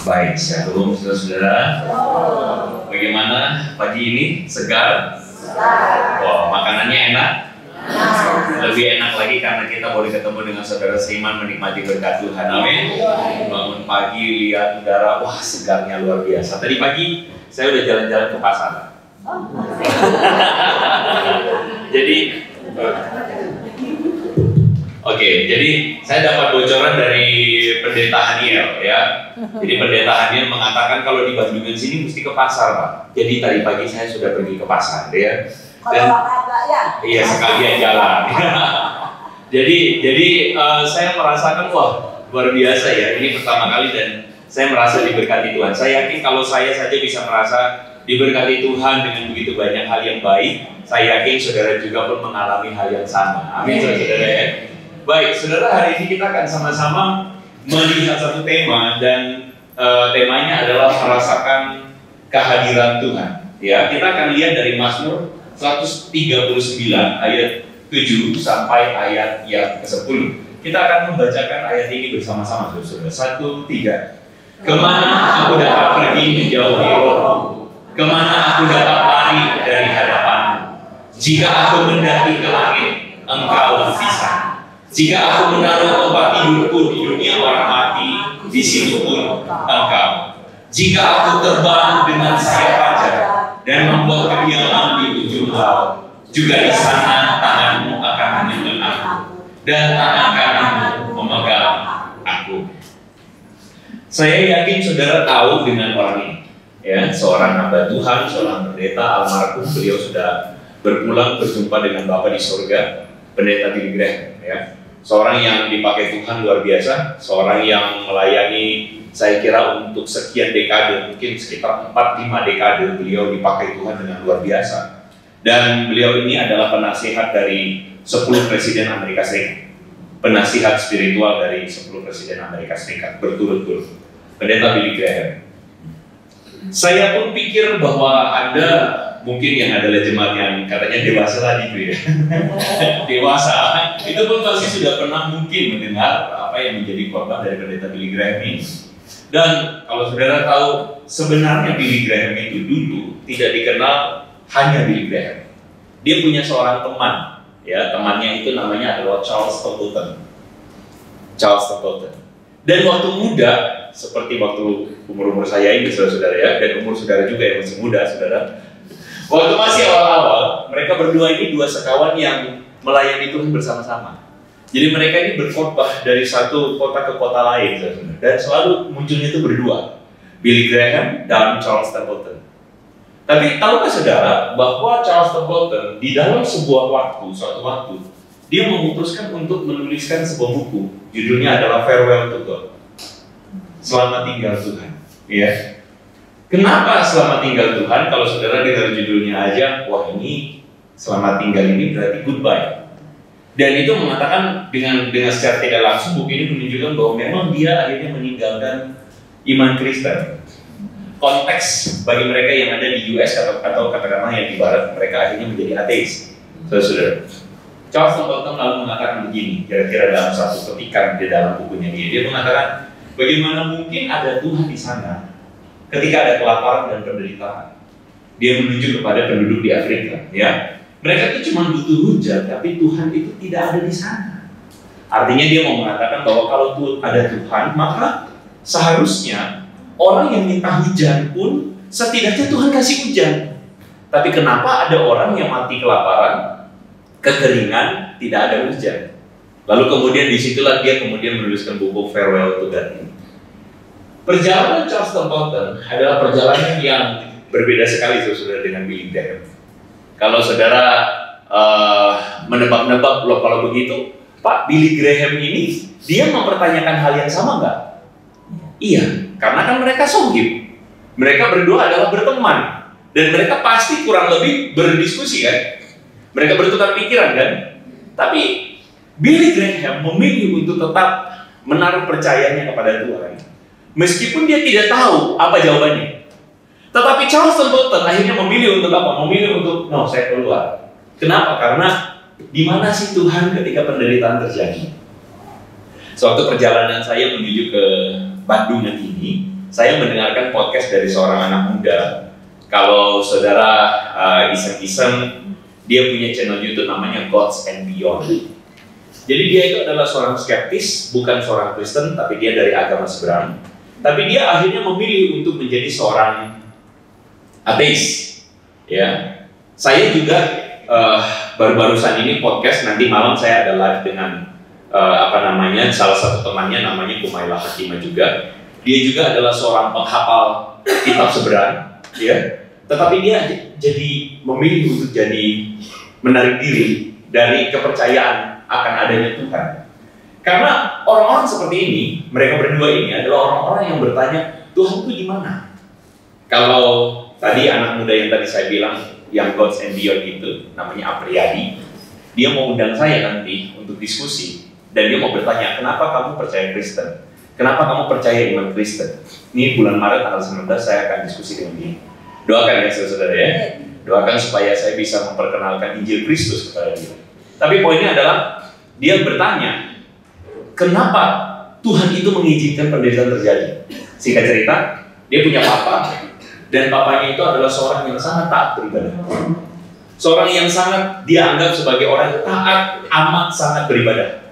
Baik, shalom saudara-saudara. Bagaimana pagi ini? Segar? Wah, makanannya enak? Lebih enak lagi karena kita boleh ketemu dengan saudara seiman menikmati berkat Tuhan. Amin. Bangun pagi, lihat udara, wah segarnya luar biasa. Tadi pagi saya udah jalan-jalan ke pasar. Jadi jadi saya dapat bocoran dari Pendeta Haniel ya. Jadi Pendeta Haniel mengatakan kalau di Bandungan sini mesti ke pasar, Pak. Jadi tadi pagi saya sudah pergi ke pasar ya. Dan iya sekalian jalan. jadi saya merasakan wah luar biasa ya. Ini pertama kali dan saya merasa diberkati Tuhan. Saya yakin kalau saya saja bisa merasa diberkati Tuhan dengan begitu banyak hal yang baik, saya yakin saudara juga pun mengalami hal yang sama. Amin, saudara ya. Baik, saudara, hari ini kita akan sama-sama melihat satu tema dan temanya adalah merasakan kehadiran Tuhan. Ya, kita akan lihat dari Mazmur 139 ayat 7 sampai ayat yang ke-10. Kita akan membacakan ayat ini bersama-sama, saudara. 1, 3. Kemana aku dapat pergi menjauhi rohmu? Kemana aku dapat lari dari hadapanmu? Jika aku mendaki ke langit, engkau bisa. Jika aku menaruh tempat tidurku di dunia orang mati, di situ pun engkau. Jika aku terbang dengan sayap fajar dan membuat kediaman di ujung laut, juga di sana tanganmu akan menuntun aku, dan tangan kananmu memegang aku. Saya yakin saudara tahu dengan orang ini, ya, seorang hamba Tuhan, seorang pendeta almarhum. Beliau sudah berpulang berjumpa dengan Bapa di surga, Pendeta Billy Graham, ya. Seorang yang dipakai Tuhan luar biasa, seorang yang melayani saya kira untuk sekian dekade, mungkin sekitar 4-5 dekade beliau dipakai Tuhan dengan luar biasa. Dan beliau ini adalah penasihat dari 10 presiden Amerika Serikat. Penasihat spiritual dari 10 presiden Amerika Serikat berturut-turut. Pendeta Billy Graham. Saya pun pikir bahwa Anda mungkin yang adalah jemaat yang katanya dewasa tadi itu ya. Dewasa, itu pun pasti sudah pernah mungkin mendengar apa yang menjadi korban dari Pendeta Billy Graham ini. Dan kalau saudara tahu, sebenarnya Billy Graham itu dulu tidak dikenal hanya Billy Graham. Dia punya seorang teman, ya, temannya itu namanya adalah Charles Stapleton. Charles Stapleton. Dan waktu muda, seperti waktu umur saya ini, saudara-saudara ya, dan umur saudara juga yang masih muda, saudara. Waktu masih awal-awal, mereka berdua ini dua sekawan yang melayani Tuhan bersama-sama. Jadi mereka ini berkhotbah dari satu kota ke kota lain, saudara. Dan selalu munculnya itu berdua, Billy Graham dan Charles Stapleton. Tapi tahukah saudara bahwa Charles Stapleton di dalam suatu waktu, dia memutuskan untuk menuliskan sebuah buku, judulnya adalah Farewell to God. Selamat tinggal Tuhan, ya. Kenapa selamat tinggal Tuhan? Kalau saudara dengar judulnya aja, wah ini selamat tinggal ini berarti goodbye. Dan itu mengatakan dengan secara tidak langsung buku ini menunjukkan bahwa memang dia akhirnya meninggalkan iman Kristen. Konteks bagi mereka yang ada di US atau katakanlah yang di Barat, mereka akhirnya menjadi ateis. Saudara, Charles Stapleton lalu mengatakan begini, kira-kira dalam satu petikan di dalam bukunya dia mengatakan, bagaimana mungkin ada Tuhan di sana ketika ada kelaparan dan penderitaan? Dia menunjuk kepada penduduk di Afrika, ya. Mereka itu cuma butuh hujan, tapi Tuhan itu tidak ada di sana. Artinya dia mau mengatakan bahwa kalau ada Tuhan, maka seharusnya orang yang minta hujan pun setidaknya Tuhan kasih hujan. Tapi kenapa ada orang yang mati kelaparan, kekeringan, tidak ada hujan? Lalu kemudian disitulah dia kemudian menuliskan buku Farewell to God ini. Perjalanan Charles Stapleton adalah perjalanan yang berbeda sekali saudara dengan Billy Graham. Kalau saudara menebak-nebak loh kalau begitu, Pak, Billy Graham ini dia mempertanyakan hal yang sama nggak? Iya, karena kan mereka sohib. Mereka berdua adalah berteman dan mereka pasti kurang lebih berdiskusi kan? Mereka bertukar pikiran kan? Tapi Billy Graham memilih untuk tetap menaruh percayanya kepada Tuhan. Meskipun dia tidak tahu apa jawabannya. Tetapi Charles Stapleton akhirnya memilih untuk apa? Memilih untuk, no, saya keluar. Kenapa? Karena di mana sih Tuhan ketika penderitaan terjadi? Suatu perjalanan saya menuju ke Bandungan ini, saya mendengarkan podcast dari seorang anak muda. Kalau saudara iseng-iseng, dia punya channel YouTube namanya Gods and Beyond. Jadi dia itu adalah seorang skeptis, bukan seorang Kristen, tapi dia dari agama seberang. Tapi dia akhirnya memilih untuk menjadi seorang ateis. Ya, saya juga baru-barusan ini podcast, nanti malam saya ada live dengan salah satu temannya namanya Kumaila Hakimah juga. Dia juga adalah seorang penghafal kitab seberang, ya. Tetapi dia jadi memilih untuk jadi menarik diri dari kepercayaan akan adanya Tuhan. Karena orang-orang seperti ini, mereka berdua ini adalah orang-orang yang bertanya, Tuhan itu di mana? Kalau tadi anak muda yang tadi saya bilang, yang Gods and Beyond itu, namanya Apriyadi, dia mau undang saya nanti untuk diskusi. Dan dia mau bertanya, kenapa kamu percaya Kristen? Kenapa kamu percaya iman Kristen? Ini bulan Maret tanggal 19 saya akan diskusi dengan dia. Doakan ya saudara-saudara ya. Doakan supaya saya bisa memperkenalkan Injil Kristus kepada dia. Tapi poinnya adalah, dia bertanya, kenapa Tuhan itu mengizinkan penderitaan terjadi? Singkat cerita, dia punya papa, dan papanya itu adalah seorang yang sangat taat beribadah. Seorang yang sangat dia anggap sebagai orang yang taat, amat sangat beribadah.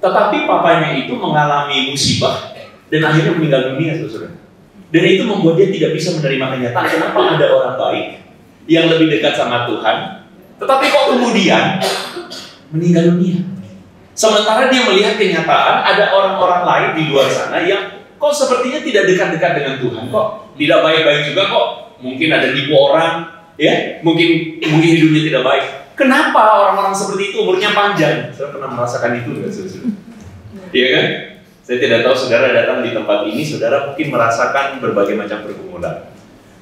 Tetapi papanya itu mengalami musibah dan akhirnya meninggal dunia, saudara. Dan itu membuat dia tidak bisa menerima kenyataan kenapa ada orang baik yang lebih dekat sama Tuhan, tetapi kok kemudian meninggal dunia. Sementara dia melihat kenyataan ada orang-orang lain di luar sana yang kok sepertinya tidak dekat-dekat dengan Tuhan, kok tidak baik-baik juga, kok mungkin ada nipu orang, ya, mungkin hidupnya tidak baik. Kenapa orang-orang seperti itu umurnya panjang? Saya pernah merasakan itu, nggak saudara? Iya kan? Saya tidak tahu saudara datang di tempat ini, saudara mungkin merasakan berbagai macam pergumulan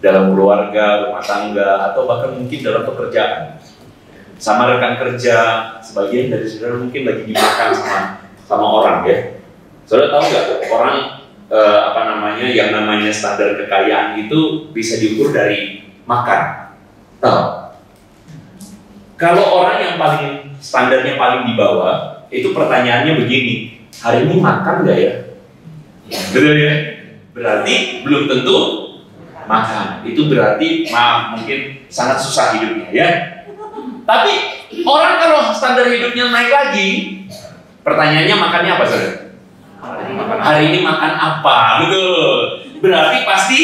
dalam keluarga, rumah tangga, atau bahkan mungkin dalam pekerjaan. Sama rekan kerja, sebagian dari saudara mungkin lagi dimakan sama orang, ya. Saudara tahu nggak orang yang namanya standar kekayaan itu bisa diukur dari makan? Tahu? Kalau orang yang paling standarnya paling di bawah, itu pertanyaannya begini, hari ini makan nggak ya? Betul ya? Berarti belum tentu makan. Itu berarti mungkin sangat susah hidupnya, ya. Tapi orang kalau standar hidupnya naik lagi, pertanyaannya makannya apa, saudara? Hari ini makan apa? Betul. Berarti pasti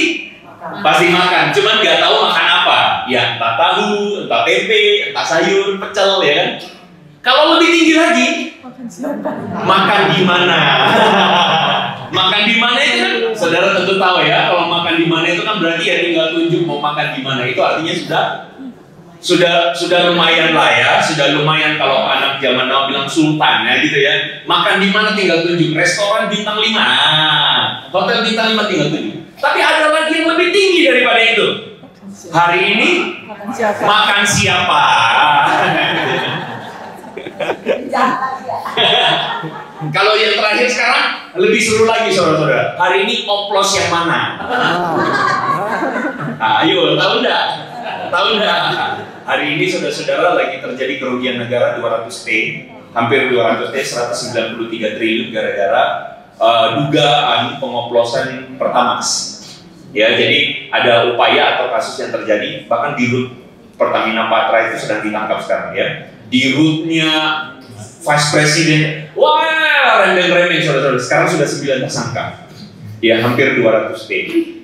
makan. Cuman nggak tahu makan apa. Ya entah tahu, entah tempe, entah sayur, pecel, ya kan? Kalau lebih tinggi lagi, makan di mana? Makan di mana itu kan, saudara tentu tahu ya. Kalau makan di mana itu kan berarti ya tinggal tunjuk mau makan di mana. Itu artinya sudah lumayan lah ya. Sudah lumayan kalau anak zaman now bilang sultan ya gitu ya. Makan di mana tinggal tunjuk. Restoran bintang 5, hotel bintang 5 tinggal tunjuk. Tapi ada lagi yang lebih tinggi daripada itu. Hari ini makan siapa? Kalau yang terakhir sekarang lebih seru lagi, saudara-saudara. Hari ini oplos yang mana? Ayo, tahu enggak? Hari ini saudara-saudara lagi terjadi kerugian negara 200T, hampir 200T, 193 triliun gara-gara dugaan pengoplosan Pertamax. Ya, jadi ada upaya atau kasus yang terjadi, bahkan di Rut Pertamina Patra itu sedang ditangkap sekarang ya. Di Rutnya Vice President, wah remeh-remeh saudara-saudara. Sekarang sudah 9 tersangka, ya hampir 200T.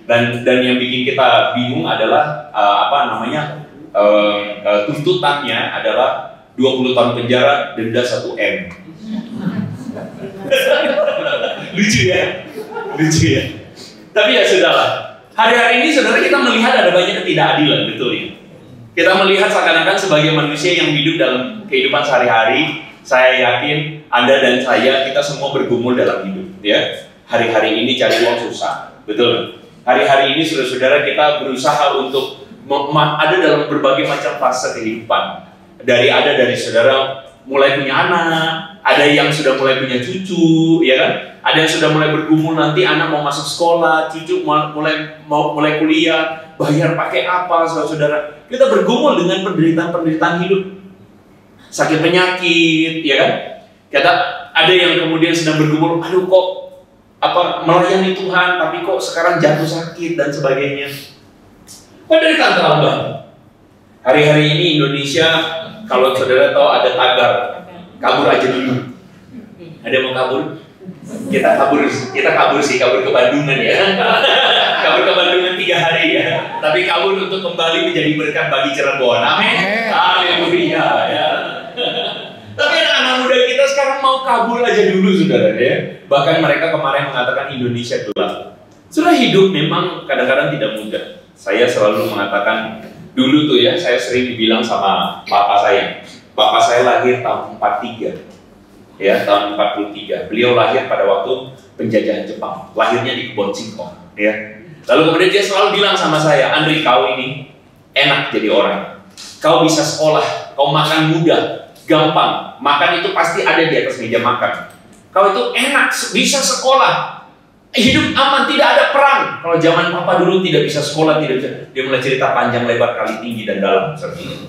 Dan yang bikin kita bingung adalah tuntutannya adalah 20 tahun penjara, denda 1 M. Lucu ya. Tapi ya sudahlah. Hari-hari ini saudara kita melihat ada banyak ketidakadilan, betul ya. Kita melihat seakan-akan sebagai manusia yang hidup dalam kehidupan sehari-hari, saya yakin Anda dan saya kita semua bergumul dalam hidup, ya. Hari-hari ini cari uang susah, betul. Hari-hari ini saudara-saudara kita berusaha untuk ada dalam berbagai macam fase kehidupan. Dari saudara mulai punya anak, ada yang sudah mulai punya cucu, ya kan? Ada yang sudah mulai bergumul nanti anak mau masuk sekolah, cucu mulai kuliah, bayar pakai apa, saudara-saudara. Kita bergumul dengan penderitaan hidup, sakit penyakit, ya kan? Ada yang kemudian sedang bergumul, aduh kok melayani Tuhan, tapi kok sekarang jatuh sakit dan sebagainya. Penderitaan terlambat. Hari-hari ini Indonesia, kalau saudara tahu ada tagar, kabur aja dulu. Ada yang mau kabur? Kita kabur ke Bandungan ya. Kabur ke Bandungan 3 hari ya. Tapi kabur untuk kembali menjadi berkat bagi Cirebon. Amin. Haleluya ya. Tapi anak-anak muda kita sekarang mau kabur aja dulu saudara ya. Bahkan mereka kemarin mengatakan Indonesia gelap. Sudah hidup memang kadang-kadang tidak mudah. Saya selalu mengatakan dulu tuh ya, saya sering dibilang sama papa saya. Papa saya lahir tahun 43. Ya, tahun 43. Beliau lahir pada waktu penjajahan Jepang. Lahirnya di Kebon Singkong, ya. Lalu kemudian dia selalu bilang sama saya, Andri, kau ini enak jadi orang. Kau bisa sekolah, kau makan mudah, gampang. Makan itu pasti ada di atas meja makan. Kau itu enak, bisa sekolah. Hidup aman, tidak ada perang. Kalau zaman papa dulu tidak bisa sekolah, tidak bisa. Dia mulai cerita panjang lebar kali tinggi dan dalam seperti itu.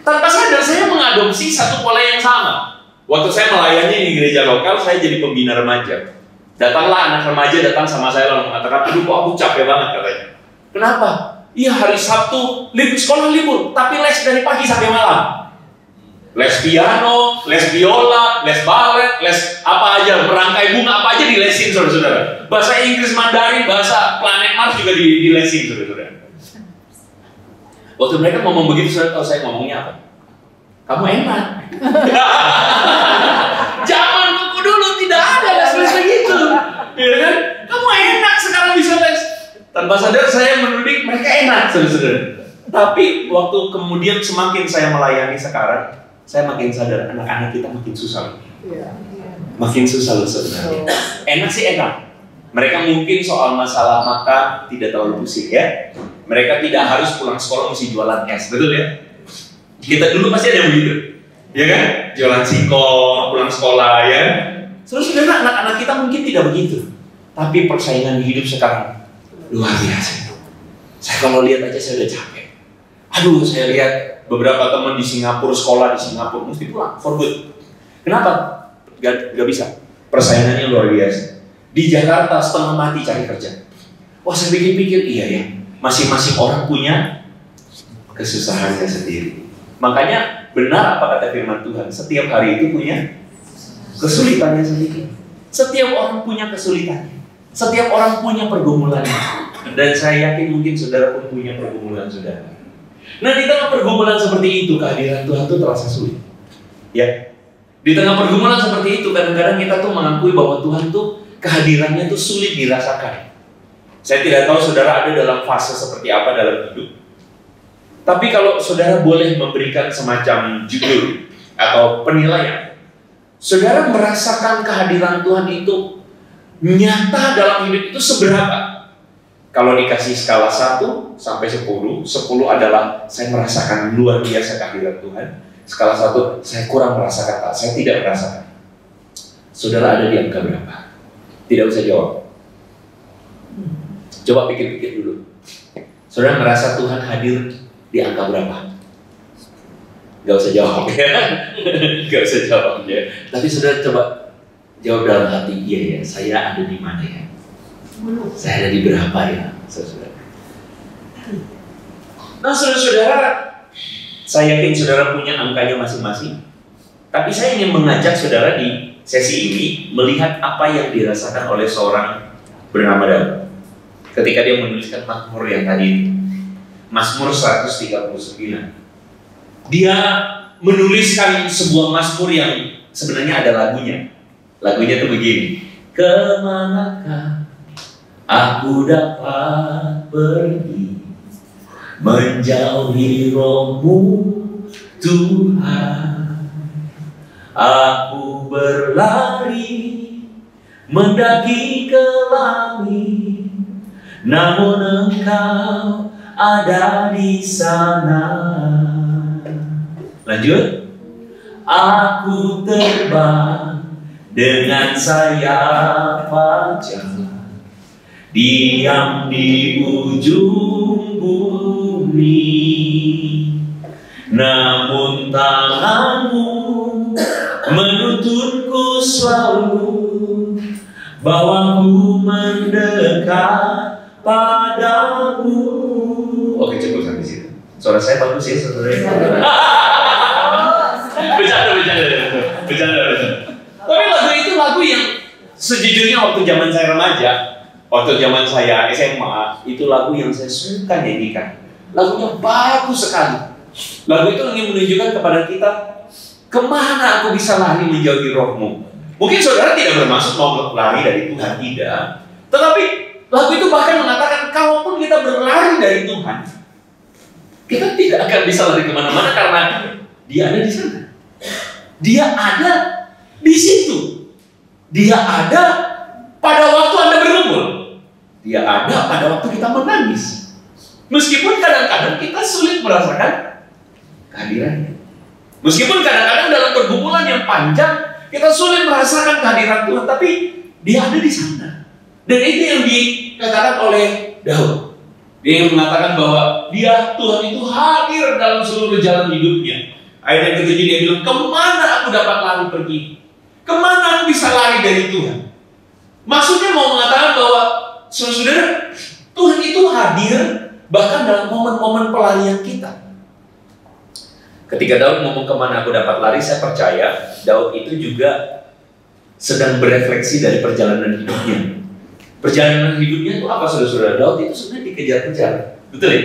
Tanpa sadar saya mengadopsi satu pola yang sama. Waktu saya melayani di gereja lokal, saya jadi pembina remaja. Datanglah anak remaja datang sama saya lalu mengatakan, aduh kok aku capek banget katanya. Kenapa? Iya hari Sabtu, sekolah libur, tapi les dari pagi sampai malam. Les piano, les biola, les balet, les apa aja, merangkai bunga apa aja dilesin saudara-saudara. Bahasa Inggris, Mandarin, bahasa planet Mars juga dilesin saudara-saudara. Waktu mereka ngomong begitu, saudara tahu saya ngomongnya apa? Kamu enak. Zaman kuku dulu tidak ada les-les begitu. Ya kan? Kamu enak sekarang bisa les. Tanpa sadar saya menuding mereka enak, saudara-saudara. Tapi waktu kemudian semakin saya melayani sekarang, saya makin sadar anak-anak kita makin susah. Makin susah loh sebenarnya. Enak sih enak. Mereka mungkin soal masalah makan tidak terlalu pusing ya. Mereka tidak harus pulang sekolah mesti jualan es, betul ya? Kita dulu pasti ada yang begitu, ya kan? Jualan singkong, pulang sekolah, ya. Terus anak-anak kita mungkin tidak begitu. Tapi persaingan hidup sekarang luar biasa. Saya kalau lihat aja saya udah capek. Aduh, saya lihat beberapa teman di Singapura, sekolah di Singapura, mesti pulang, for good. Kenapa? Gak bisa. Persaingannya luar biasa. Di Jakarta setengah mati cari kerja. Wah, saya pikir-pikir, iya ya. Masing-masing orang punya kesusahannya sendiri. Makanya benar apa kata firman Tuhan, setiap hari itu punya kesulitannya sendiri. Setiap orang punya kesulitannya. Setiap orang punya pergumulannya. Dan saya yakin mungkin saudara pun punya pergumulan saudara. Nah di tengah pergumulan seperti itu, kehadiran Tuhan itu terasa sulit. Ya, di tengah pergumulan seperti itu, kadang-kadang kita tuh mengakui bahwa Tuhan tuh kehadirannya tuh sulit dirasakan. Saya tidak tahu saudara ada dalam fase seperti apa dalam hidup. Tapi kalau saudara boleh memberikan semacam judul atau penilaian, saudara merasakan kehadiran Tuhan itu nyata dalam hidup itu seberapa? Kalau dikasih skala 1 sampai 10, 10 adalah saya merasakan luar biasa kehadiran Tuhan. Skala 1, saya kurang merasakan, saya tidak merasakan. Saudara ada di angka berapa? Tidak usah jawab. Coba pikir-pikir dulu. Saudara merasa Tuhan hadir di angka berapa? Gak usah jawab ya. Gak usah jawab ya. Tapi saudara coba jawab dalam hati, iya ya, saya ada di mana ya? Saya ada di berapa ya? Saudara. Nah saudara-saudara, saya yakin saudara punya angkanya masing-masing. Tapi saya ingin mengajak saudara di sesi ini melihat apa yang dirasakan oleh seorang bernama Daud ketika dia menuliskan Mazmur yang tadi ini. Mazmur 139. Dia menuliskan sebuah Mazmur yang sebenarnya ada lagunya. Lagunya itu begini. Kemanakah aku dapat pergi menjauhi Roh-Mu Tuhan. Aku berlari mendaki ke langit, namun Engkau ada di sana. Lanjut. Aku terbang dengan sayap fajar, diam di ujung bumi, namun tangan-Mu menuntunku selalu bahwa ku mendekat padamu. Oke, cukup sampai situ. Suara saya bagus ya, saudara. Bercanda. Tapi lagu itu lagu yang sejujurnya waktu zaman saya remaja, waktu zaman saya SMA, itu lagu yang saya suka nyanyikan. Lagunya bagus sekali. Lagu itu ingin menunjukkan kepada kita, kemana aku bisa lari menjauhi rohmu. Mungkin saudara tidak bermaksud mau lari dari Tuhan, tidak. Tetapi lagu itu bahkan mengatakan, kalaupun kita berlari dari Tuhan, kita tidak akan bisa lari kemana-mana karena Dia ada di sana. Dia ada di situ. Dia ada pada waktu Anda bergumul. Dia ada pada waktu kita menangis. Meskipun kadang-kadang kita sulit merasakan kehadirannya. Meskipun kadang-kadang dalam pergumulan yang panjang kita sulit merasakan kehadiran Tuhan, tapi Dia ada di sana. Dan itu yang dikatakan oleh Daud. Dia yang mengatakan bahwa Tuhan itu hadir dalam seluruh jalan hidupnya. Ayat yang ke-7 dia bilang, kemana aku dapat lari pergi? Kemana aku bisa lari dari Tuhan? Maksudnya mau mengatakan bahwa saudara, Tuhan itu hadir bahkan dalam momen-momen pelarian kita. Ketika Daud ngomong kemana aku dapat lari, saya percaya Daud itu juga sedang berefleksi dari perjalanan hidupnya. Perjalanan hidupnya itu apa, saudara-saudara? Daud itu sebenarnya dikejar-kejar, betul ya?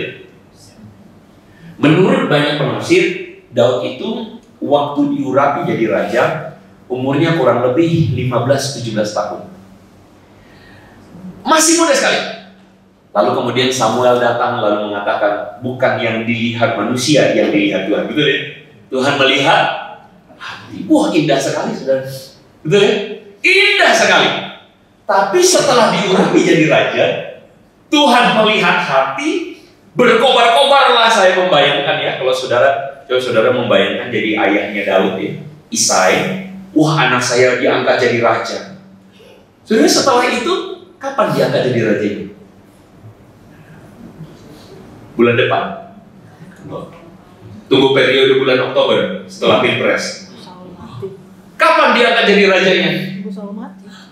Menurut banyak penafsir, Daud itu waktu diurapi jadi raja, umurnya kurang lebih 15-17 tahun. Masih muda sekali. Lalu kemudian Samuel datang lalu mengatakan, bukan yang dilihat manusia yang dilihat Tuhan, betul ya? Tuhan melihat hati. Wah, indah sekali, saudara. Betul ya? Indah sekali. Tapi setelah diurapi jadi raja, Tuhan melihat hati, berkobar-kobarlah. Saya membayangkan ya, kalau coba saudara membayangkan jadi ayahnya Daud ya, Isai. Wah, anak saya diangkat jadi raja. Saudara, setelah itu kapan diangkat jadi raja itu? Bulan depan. Tunggu periode bulan Oktober setelah Pilpres. Kapan diangkat jadi rajanya?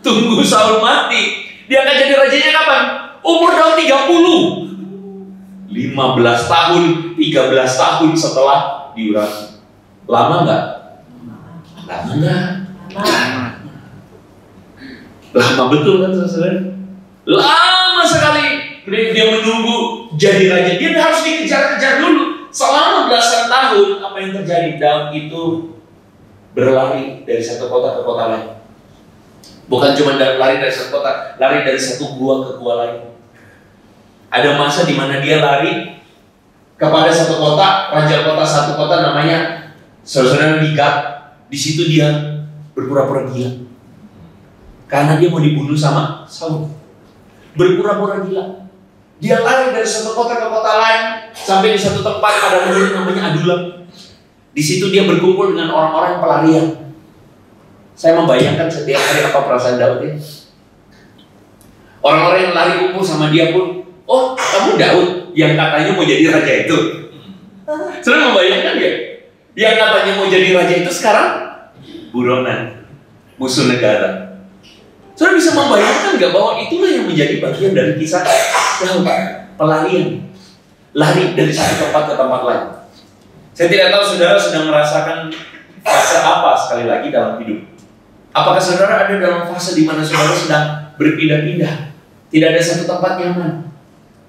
Tunggu Saul mati. Diangkat jadi rajanya kapan? Umur Daud 30. 15 tahun, 13 tahun setelah diurapi. Lama nggak? Lama nggak? Lama betul kan, saudara? Lama sekali dia menunggu jadi raja. Dia harus dikejar-kejar dulu. Selama belasan tahun, apa yang terjadi? Daud itu berlari dari satu kota ke kota lain. Bukan cuma lari dari satu kota, lari dari satu gua ke gua lain. Ada masa di mana dia lari kepada satu kota, raja kota satu kota namanya saudara Mikal. Di situ dia berpura-pura gila karena dia mau dibunuh sama Saul. Berpura-pura gila. Dia lari dari satu kota ke kota lain sampai di satu tempat ada gunung namanya Adulam. Di situ dia berkumpul dengan orang-orang pelarian. Saya membayangkan setiap hari apa perasaan Daud ya. Orang-orang yang lari kumpul sama dia pun, oh kamu Daud yang katanya mau jadi raja itu. Sudah membayangkan ya? Yang katanya mau jadi raja itu sekarang buronan, musuh negara. Sudah bisa membayangkan nggak bahwa itulah yang menjadi bagian dari kisah Daud, pelarian, lari dari satu tempat ke tempat lain. Saya tidak tahu saudara sedang merasakan fase apa sekali lagi dalam hidup. Apakah saudara ada dalam fase di mana saudara sedang berpindah-pindah? Tidak ada satu tempat nyaman.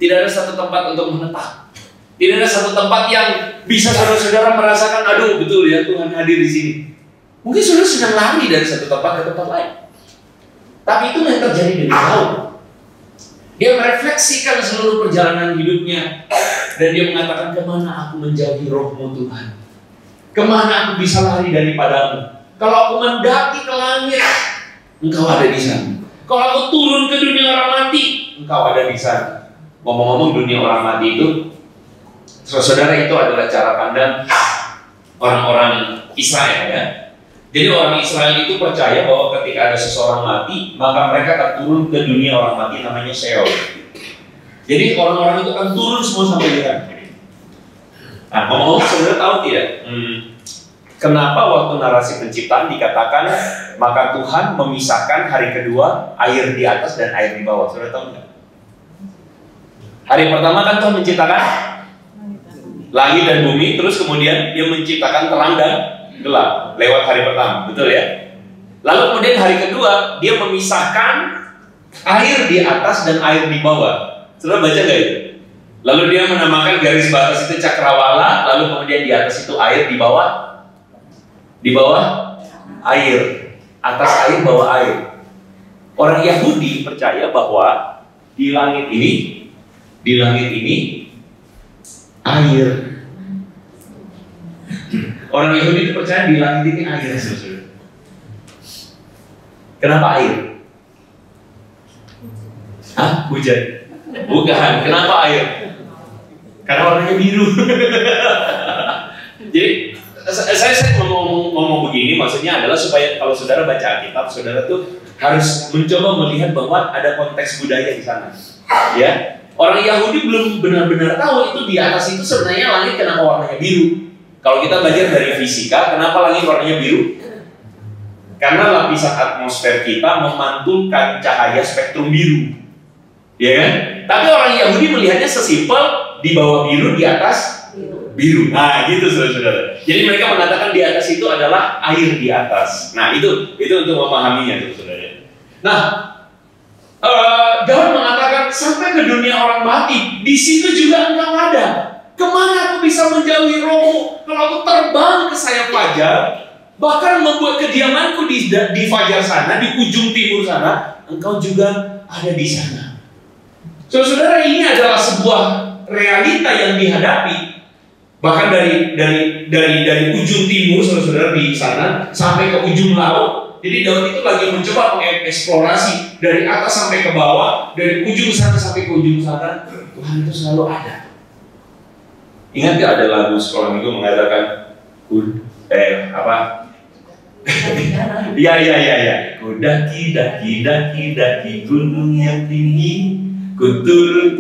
Tidak ada satu tempat untuk menetap. Tidak ada satu tempat yang bisa saudara-saudara merasakan, aduh betul ya Tuhan hadir di sini. Mungkin saudara sedang lari dari satu tempat ke tempat lain. Tapi itu yang terjadi dengan Daud. Dia merefleksikan seluruh perjalanan hidupnya dan dia mengatakan, kemana aku menjauhi rohmu Tuhan? Kemana aku bisa lari daripadamu? Kalau aku mendaki ke langit, engkau ada di sana. Kalau aku turun ke dunia orang mati, engkau ada di sana. Ngomong-ngomong dunia orang mati itu, saudara, itu adalah cara pandang orang-orang Israel ya. Jadi orang Israel itu percaya bahwa ketika ada seseorang mati, maka mereka akan turun ke dunia orang mati namanya Sheol. Jadi orang-orang itu akan turun semua sampai di sana. Nah, ngomong-ngomong saudara tahu tidak? Kenapa waktu narasi penciptaan dikatakan maka Tuhan memisahkan hari kedua air di atas dan air di bawah? Saudara tahu nggak? Hari pertama kan Tuhan menciptakan langit dan bumi, terus kemudian Dia menciptakan terang dan gelap lewat hari pertama, betul ya? Lalu kemudian hari kedua Dia memisahkan air di atas dan air di bawah. Saudara baca nggak itu? Lalu Dia menamakan garis batas itu cakrawala, lalu kemudian di atas itu air, di bawah air, atas air, bawah air. Orang Yahudi percaya bahwa di langit ini air. Orang Yahudi itu percaya di langit ini air. Kenapa air? Hah? Hujan? Bukan. Kenapa air? Karena warnanya biru. Jadi saya ngomong begini, maksudnya adalah supaya kalau saudara baca Alkitab, saudara tuh harus mencoba melihat bahwa ada konteks budaya di sana. Ya, orang Yahudi belum benar-benar tahu itu di atas itu sebenarnya langit kenapa warnanya biru. Kalau kita belajar dari fisika, kenapa langit warnanya biru? Karena lapisan atmosfer kita memantulkan cahaya spektrum biru, ya kan? Tapi orang Yahudi melihatnya sesimpel di bawah biru, di atas biru. Nah, gitu saudara-saudara. Jadi mereka mengatakan di atas itu adalah air di atas. Nah, itu untuk memahaminya, saudara. Nah, Daud mengatakan sampai ke dunia orang mati, di situ juga engkau ada. Kemana aku bisa menjauhi rohmu? Kalau aku terbang ke sayap fajar, bahkan membuat kediamanku di fajar sana, di ujung timur sana, engkau juga ada di sana. Saudara, ini adalah sebuah realita yang dihadapi. Bahkan dari ujung timur, saudara-saudara, di sana sampai ke ujung laut. Jadi Daud itu lagi mencoba mengeksplorasi dari atas sampai ke bawah, dari ujung sana sampai ke ujung sana. Tuhan itu selalu ada. Ingat gak ada lagu sekolah minggu mengatakan Iya. Ku daki gunung yang tinggi, ku turun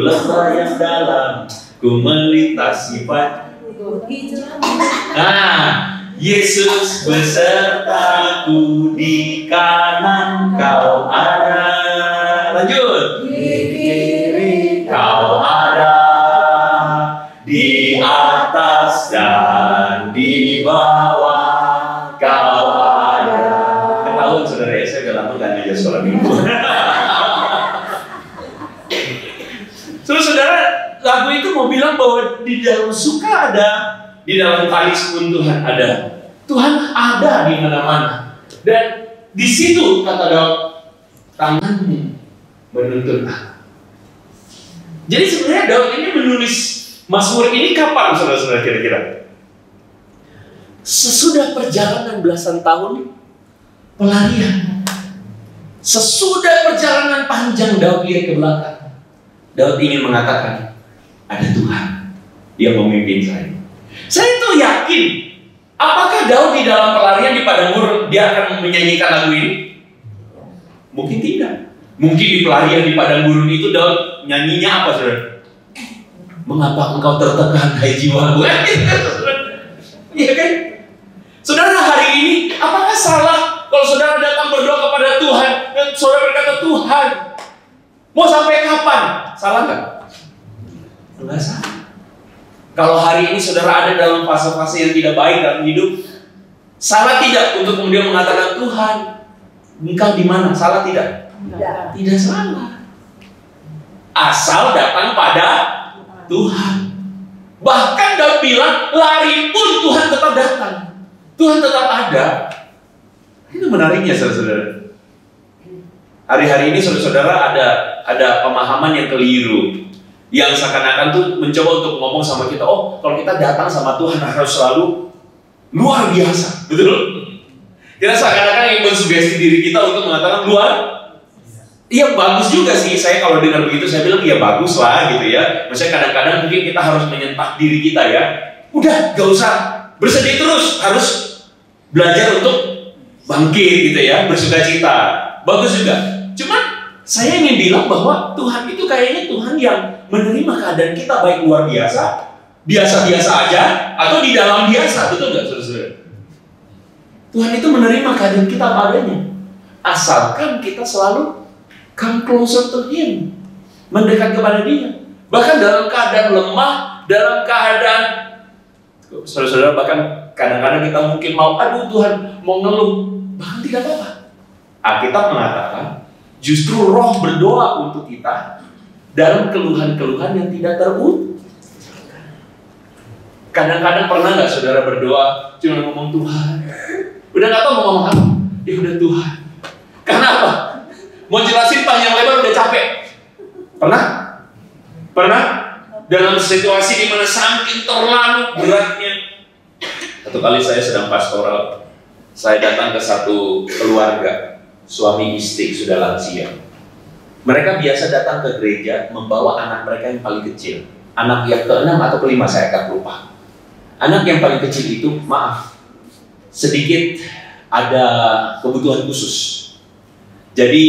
lembah yang dalam, ku melintasi Yesus besertaku, di kanan kau ada. Lanjut. Di kiri kau ada, di atas dan di bawah kau ada. Ketahuan saudara, saya udah lama gak ngajar sekolah minggu. Terus saudara, lagu itu mau bilang bahwa di dalam suka ada, di dalam tangis pun Tuhan ada. Tuhan ada di mana-mana. Dan di situ kata Daud, tanganmu menuntun aku. Jadi sebenarnya Daud ini menulis Mazmur ini kapan, saudara-saudara, kira-kira? Sesudah perjalanan belasan tahun pelarian. Sesudah perjalanan panjang Daud lihat ke belakang. Daud ingin mengatakan, ada Tuhan yang memimpin saya. Saya tuh yakin, apakah Daud di dalam pelarian di padang gurun dia akan menyanyikan lagu ini? Mungkin tidak. Mungkin di pelarian di padang gurun itu Daud nyanyinya apa, saudara? Mengapa engkau tertekan, hai jiwaku? Iya kan? Saudara, hari ini apakah salah kalau saudara datang berdoa kepada Tuhan dan saudara berkata, Tuhan, mau sampai kapan? Salah nggak? Enggak salah. Kalau hari ini saudara ada dalam fase-fase yang tidak baik dalam hidup, salah tidak untuk kemudian mengatakan, Tuhan, engkau di mana? Salah tidak? Tidak salah. Asal datang pada Tuhan. Bahkan Daud bilang, lari pun Tuhan tetap datang. Tuhan tetap ada. Ini menariknya, saudara-saudara. Hari-hari ini saudara-saudara ada pemahaman yang keliru, yang seakan-akan tuh mencoba untuk ngomong sama kita, oh kalau kita datang sama Tuhan harus selalu luar biasa, betul? Kita seakan-akan yang mensugesti diri kita untuk mengatakan luar. Iya bagus juga sih, saya kalau dengar begitu saya bilang ya bagus lah gitu ya. Maksudnya kadang-kadang mungkin kita harus menyentak diri kita ya. Udah gak usah bersedih terus, harus belajar untuk bangkit gitu ya, bersuka cita. Bagus juga. Cuman saya ingin bilang bahwa Tuhan itu kayaknya Tuhan yang menerima keadaan kita baik luar biasa biasa-biasa aja atau di dalam biasa, betul nggak saudara? Tuhan itu menerima keadaan kita apa adanya, asalkan kita selalu come closer to Him, mendekat kepada Dia. Bahkan dalam keadaan lemah, dalam keadaan, saudara-saudara, bahkan kadang-kadang kita mungkin mau, aduh Tuhan, mau ngeluh, bahkan tidak apa-apa. Alkitab mengatakan, justru Roh berdoa untuk kita dalam keluhan-keluhan yang tidak terwujud. Kadang-kadang pernah nggak saudara berdoa cuma ngomong Tuhan, udah nggak tahu mau ngomong apa, ya udah Tuhan. Karena apa? Mau jelasin panjang lebar udah capek. Pernah? Pernah? Dalam situasi dimana saking terlalu beratnya. Satu kali saya sedang pastoral, saya datang ke satu keluarga, suami istri sudah lansia. Mereka biasa datang ke gereja membawa anak mereka yang paling kecil, anak yang ke-6 atau ke-5 saya akan lupa. Anak yang paling kecil itu, maaf, sedikit ada kebutuhan khusus. Jadi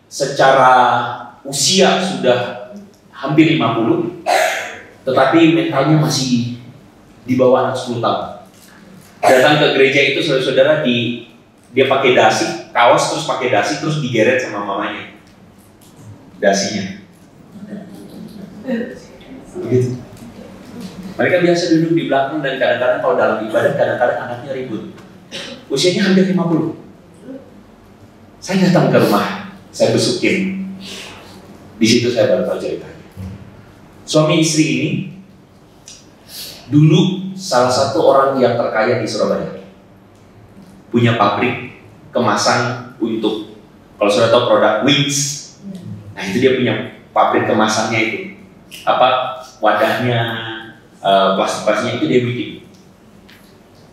secara usia sudah hampir 50, tetapi mentalnya masih di bawah anak 10 tahun. Datang ke gereja itu saudara-saudara, dia pakai dasi, kaos terus pakai dasi terus digeret sama mamanya. Dasinya. Begitu. Mereka biasa duduk di belakang dan kadang-kadang kalau dalam ibadah kadang-kadang anaknya ribut. Usianya hampir 50. Saya datang ke rumah, saya besukin. Di situ saya baru tahu ceritanya. Suami istri ini dulu salah satu orang yang terkaya di Surabaya. Punya pabrik kemasan untuk, kalau sudah tahu produk Wings. Nah itu dia punya pabrik kemasannya itu. Apa wadahnya, plastik-plastiknya itu dia bikin.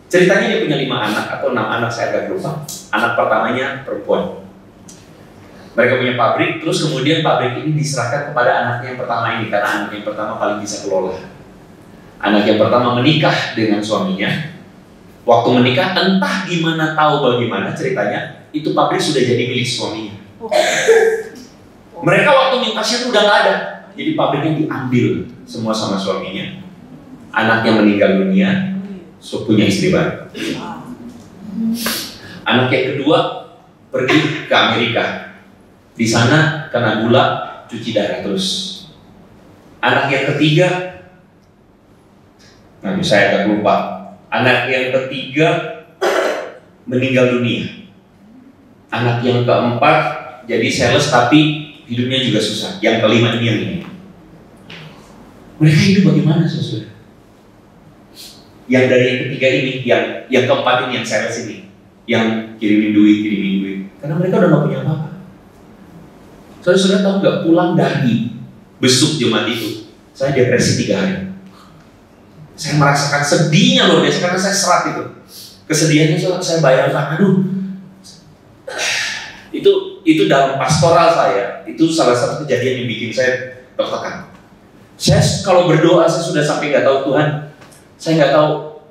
Ceritanya dia punya 5 anak atau 6 anak, saya agak lupa. Anak pertamanya perempuan. Mereka punya pabrik, terus kemudian pabrik ini diserahkan kepada anaknya yang pertama ini, karena anak yang pertama paling bisa kelola. Anak yang pertama menikah dengan suaminya. Waktu menikah, entah gimana tahu bagaimana ceritanya, itu pabrik sudah jadi milik suaminya. Mereka waktu minta share udah nggak ada, jadi pabriknya diambil semua sama suaminya. Anaknya meninggal dunia, punya istri baru. Anak yang kedua pergi ke Amerika. Di sana kena gula, cuci darah terus. Anak yang ketiga, nanti saya agak lupa. Anak yang ketiga meninggal dunia. Anak yang keempat jadi sales tapi hidupnya juga susah. Yang kelima ini yang ini. Mereka hidup bagaimana saudara? Yang dari yang ketiga ini, yang keempat ini, yang sales ini, yang kirimin duit. Karena mereka udah gak punya apa-apa. Saudara tahu nggak, pulang dari besuk jemaat itu, saya depresi 3 hari. Saya merasakan sedihnya loh, biasa karena saya serat itu. Kesedihannya saya bayangkan, aduh, itu dalam pastoral saya, itu salah satu kejadian yang bikin saya tertekan. Saya kalau berdoa, saya sudah sampai nggak tahu Tuhan, saya nggak tahu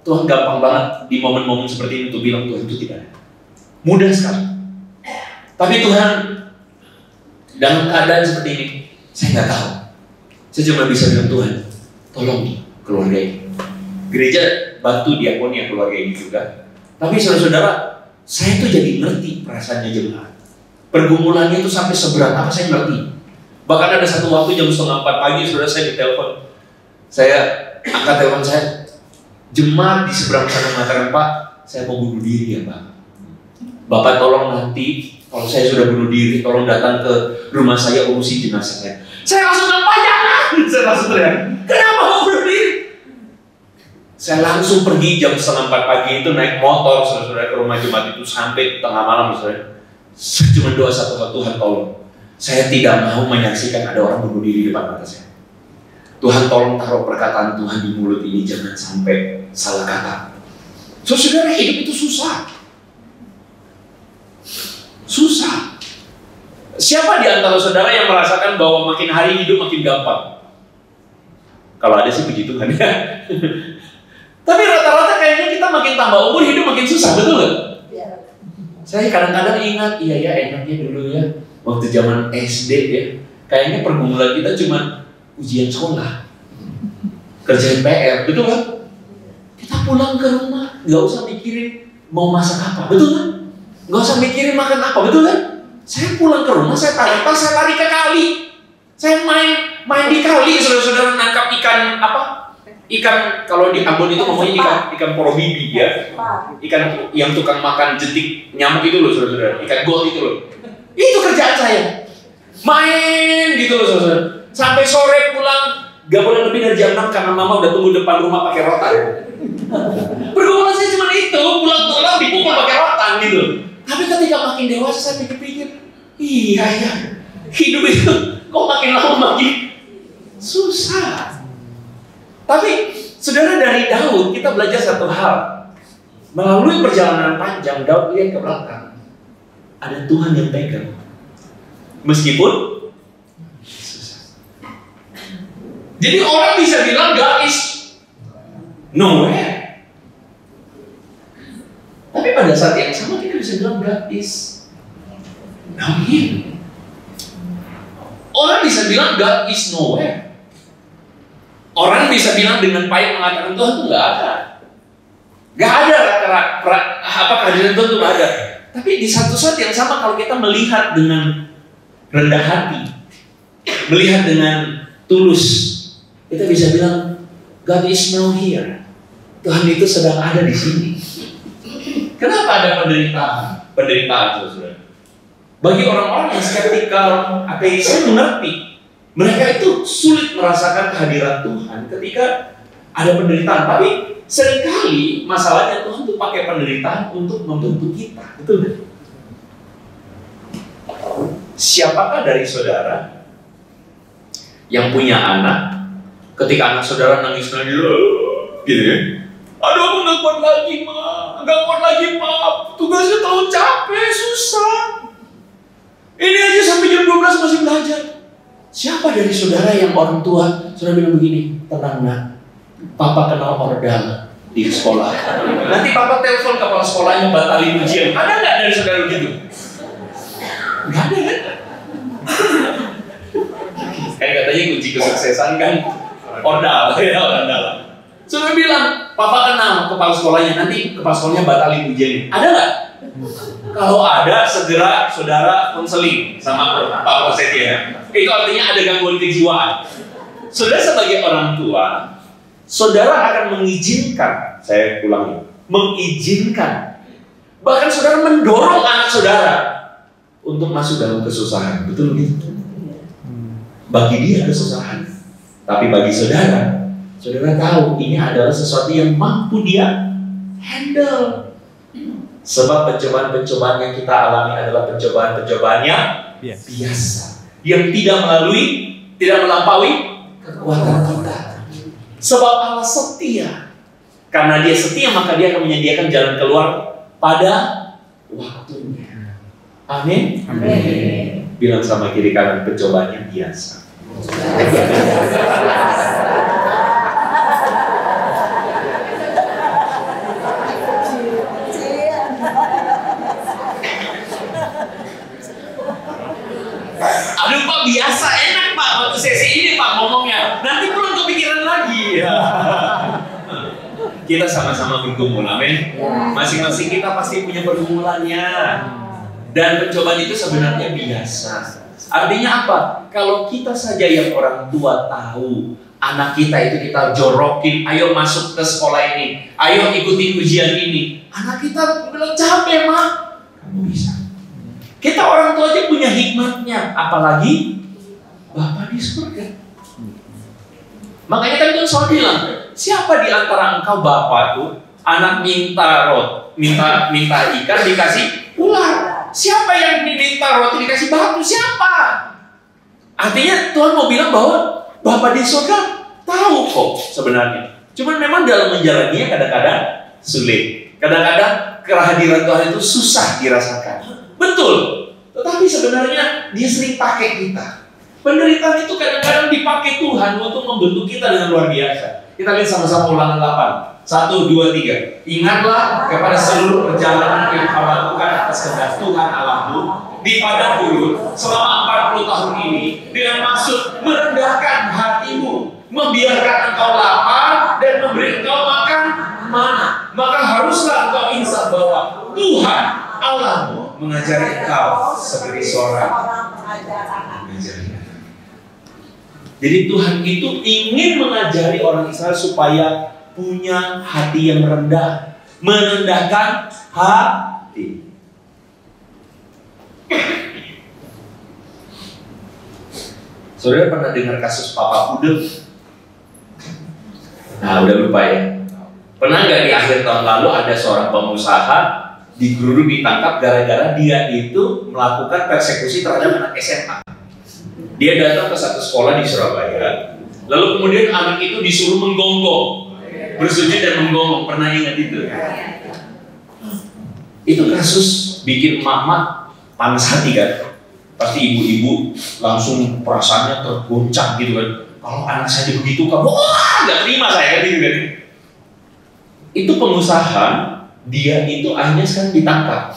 Tuhan gampang banget di momen-momen seperti ini untuk bilang Tuhan itu tidak ada. Mudah sekali. Tapi Tuhan dalam keadaan seperti ini, saya nggak tahu. Saya cuma bisa bilang Tuhan, tolong keluarga ini. Gereja bantu diakonia keluarga ini juga. Tapi saudara-saudara, saya tuh jadi ngerti perasaannya jemaat. Pergumulannya itu sampai seberat apa saya ngerti. Bahkan ada satu waktu jam 3:30 pagi, saudara, saya ditelepon. Saya angkat telepon saya, jemaat di seberang sana mengatakan, Pak, saya mau bunuh diri ya Pak. Bapak tolong nanti, kalau saya sudah bunuh diri, tolong datang ke rumah saya, urusi jenazah saya. Saya langsung nampak, jangan! Saya langsung teriak, kenapa mau bunuh diri? Saya langsung pergi jam 3:30 pagi itu naik motor, saudara, ke rumah jemaat itu sampai tengah malam, saudara. Saya cuma doa satu hal, Tuhan tolong. Saya tidak mau menyaksikan ada orang bunuh diri di depan mata saya. Tuhan tolong taruh perkataan Tuhan di mulut ini, jangan sampai salah kata. Saudara, hidup itu susah. Susah. Siapa di antara saudara yang merasakan bahwa makin hari hidup makin gampang? Kalau ada sih puji Tuhan ya. Tapi rata-rata kayaknya kita makin tambah umur hidup makin susah, betul nggak? Ya. Saya kadang-kadang ingat, iya ya enaknya dulu ya, waktu zaman SD ya, kayaknya pergumulan kita cuma ujian sekolah. kerjain PR, betul kan? Kita pulang ke rumah, nggak usah mikirin mau masak apa, betul kan? Nggak usah mikirin makan apa, betul kan? Saya pulang ke rumah, saya taruh tas, saya lari ke kali, saya main di kali, saudara-saudara, nangkap ikan apa? Ikan, kalau di Ambon itu ngomongnya ikan porobibi ya, ikan yang tukang makan jentik nyamuk itu loh, saudara-saudara, ikan gold itu loh. Itu kerjaan saya, main gitu loh, saudara. Sampai sore pulang. Gak boleh lebih dari jam 6 karena mama udah tunggu depan rumah pakai rotan. Pergumulan saya cuma itu, pulang dipukul pakai rotan gitu. Tapi ketika makin dewasa saya pikir-pikir, iya ya, hidup itu kok makin lama makin susah. Tapi saudara, dari Daud kita belajar satu hal. Melalui perjalanan panjang, Daud lihat ke belakang, ada Tuhan yang pegang. Meskipun jadi orang bisa bilang God is nowhere. Tapi pada saat yang sama kita bisa bilang God is now here. Orang bisa bilang God is nowhere. Orang bisa bilang dengan pahit mengatakan Tuhan itu nggak ada. Nggak ada kehadiran Tuhan itu nggak ada. Tapi di satu saat yang sama kalau kita melihat dengan rendah hati, melihat dengan tulus, kita bisa bilang God is now here. Tuhan itu sedang ada di sini. Kenapa ada penderitaan? Penderitaan, saudara. Bagi orang-orang yang skeptikal, ateis, saya mengerti. Mereka itu sulit merasakan kehadiran Tuhan ketika ada penderitaan. Tapi seringkali masalahnya Tuhan itu pakai penderitaan untuk membentuk kita. Betul kan? Siapakah dari saudara yang punya anak, ketika anak saudara nangis-nangis gitu ya, aduh aku gak kuat lagi ma, gak kuat lagi pap, tugasnya terlalu capek, susah, ini aja sampai jam 12 masih belajar. Siapa dari saudara yang orang tua saudara bilang begini, tenang nak, papa kenal ordal di sekolah, nanti papa telepon kepala sekolahnya batalin ujian. Ada gak dari saudara begitu? Gak ada kan? Kayak katanya kunci kesuksesan kan ordal, ya ordal. Saudara bilang, papa kenal kepala sekolahnya, nanti kepala sekolahnya batalin ujian. Ada nggak? Kalau ada, segera saudara konseling sama Pak Prasetya ya. Itu artinya ada gangguan kejiwaan. Saudara sebagai orang tua, saudara akan mengizinkan, saya ulangi, mengizinkan, bahkan saudara mendorong anak saudara untuk masuk dalam kesusahan. Betul gitu? Bagi dia kesusahan. Tapi bagi saudara, saudara tahu ini adalah sesuatu yang mampu dia handle. Sebab pencobaan-pencobaan yang kita alami adalah pencobaan-pencobaan yang biasa, yang tidak melampaui kekuatan kita. Sebab Allah setia. Karena dia setia, maka dia akan menyediakan jalan keluar pada waktunya. Amin. Amin. Bilang sama kiri kanan, pencobaannya biasa. Aduh Pak, biasa, enak Pak, waktu sesi ini Pak ngomongnya, nanti pulang kepikiran lagi ya. Kita sama-sama bergumul, amin. Masing-masing kita pasti punya pergumulannya. Dan pencobaan itu sebenarnya biasa. Artinya apa? Kalau kita saja yang orang tua tahu anak kita itu kita jorokin, ayo masuk ke sekolah ini, ayo ikuti ujian ini, anak kita bilang capek mah, kamu bisa. Kita orang tua aja punya hikmatnya, apalagi Bapa di surga. Makanya kan Tuhan selalu bilang, siapa di antara engkau Bapa tuh anak minta ikan dikasih ular? Siapa yang minta roti dikasih batu? Siapa? Artinya Tuhan mau bilang bahwa Bapa di surga tahu kok sebenarnya. Cuman memang dalam menjalaninya kadang-kadang sulit. Kadang-kadang kehadiran Tuhan itu susah dirasakan. Betul. Tetapi sebenarnya dia sering pakai kita. Penderitaan itu kadang-kadang dipakai Tuhan untuk membentuk kita dengan luar biasa. Kita lihat sama-sama Ulangan 8. 1, 2, 3. Ingatlah kepada seluruh perjalanan yang kau lakukan atas kehendak Tuhan Allahmu di padang gurun selama 40 tahun ini dengan maksud merendahkan hatimu, membiarkan engkau lapar mengajari kau seperti seorang mengajari. Jadi Tuhan itu ingin mengajari orang Israel supaya punya hati yang rendah, merendahkan hati. Saudara pernah dengar kasus Papa Pudel? Nah, udah lupa ya. Pernah nggak di akhir tahun lalu ada seorang pengusaha digeruduk, ditangkap gara-gara dia itu melakukan persekusi terhadap anak SMA. Dia datang ke satu sekolah di Surabaya, lalu kemudian anak itu disuruh menggonggong, bersujud dan menggonggong. Pernah ingat itu? Itu kasus bikin emak-emak panas hati kan? Pasti ibu-ibu langsung perasaannya tergoncang gitu kan. Kalau anak saya begitu, kamu wah nggak terima saya gitu kan? Itu pengusaha, dia itu akhirnya sekarang ditangkap,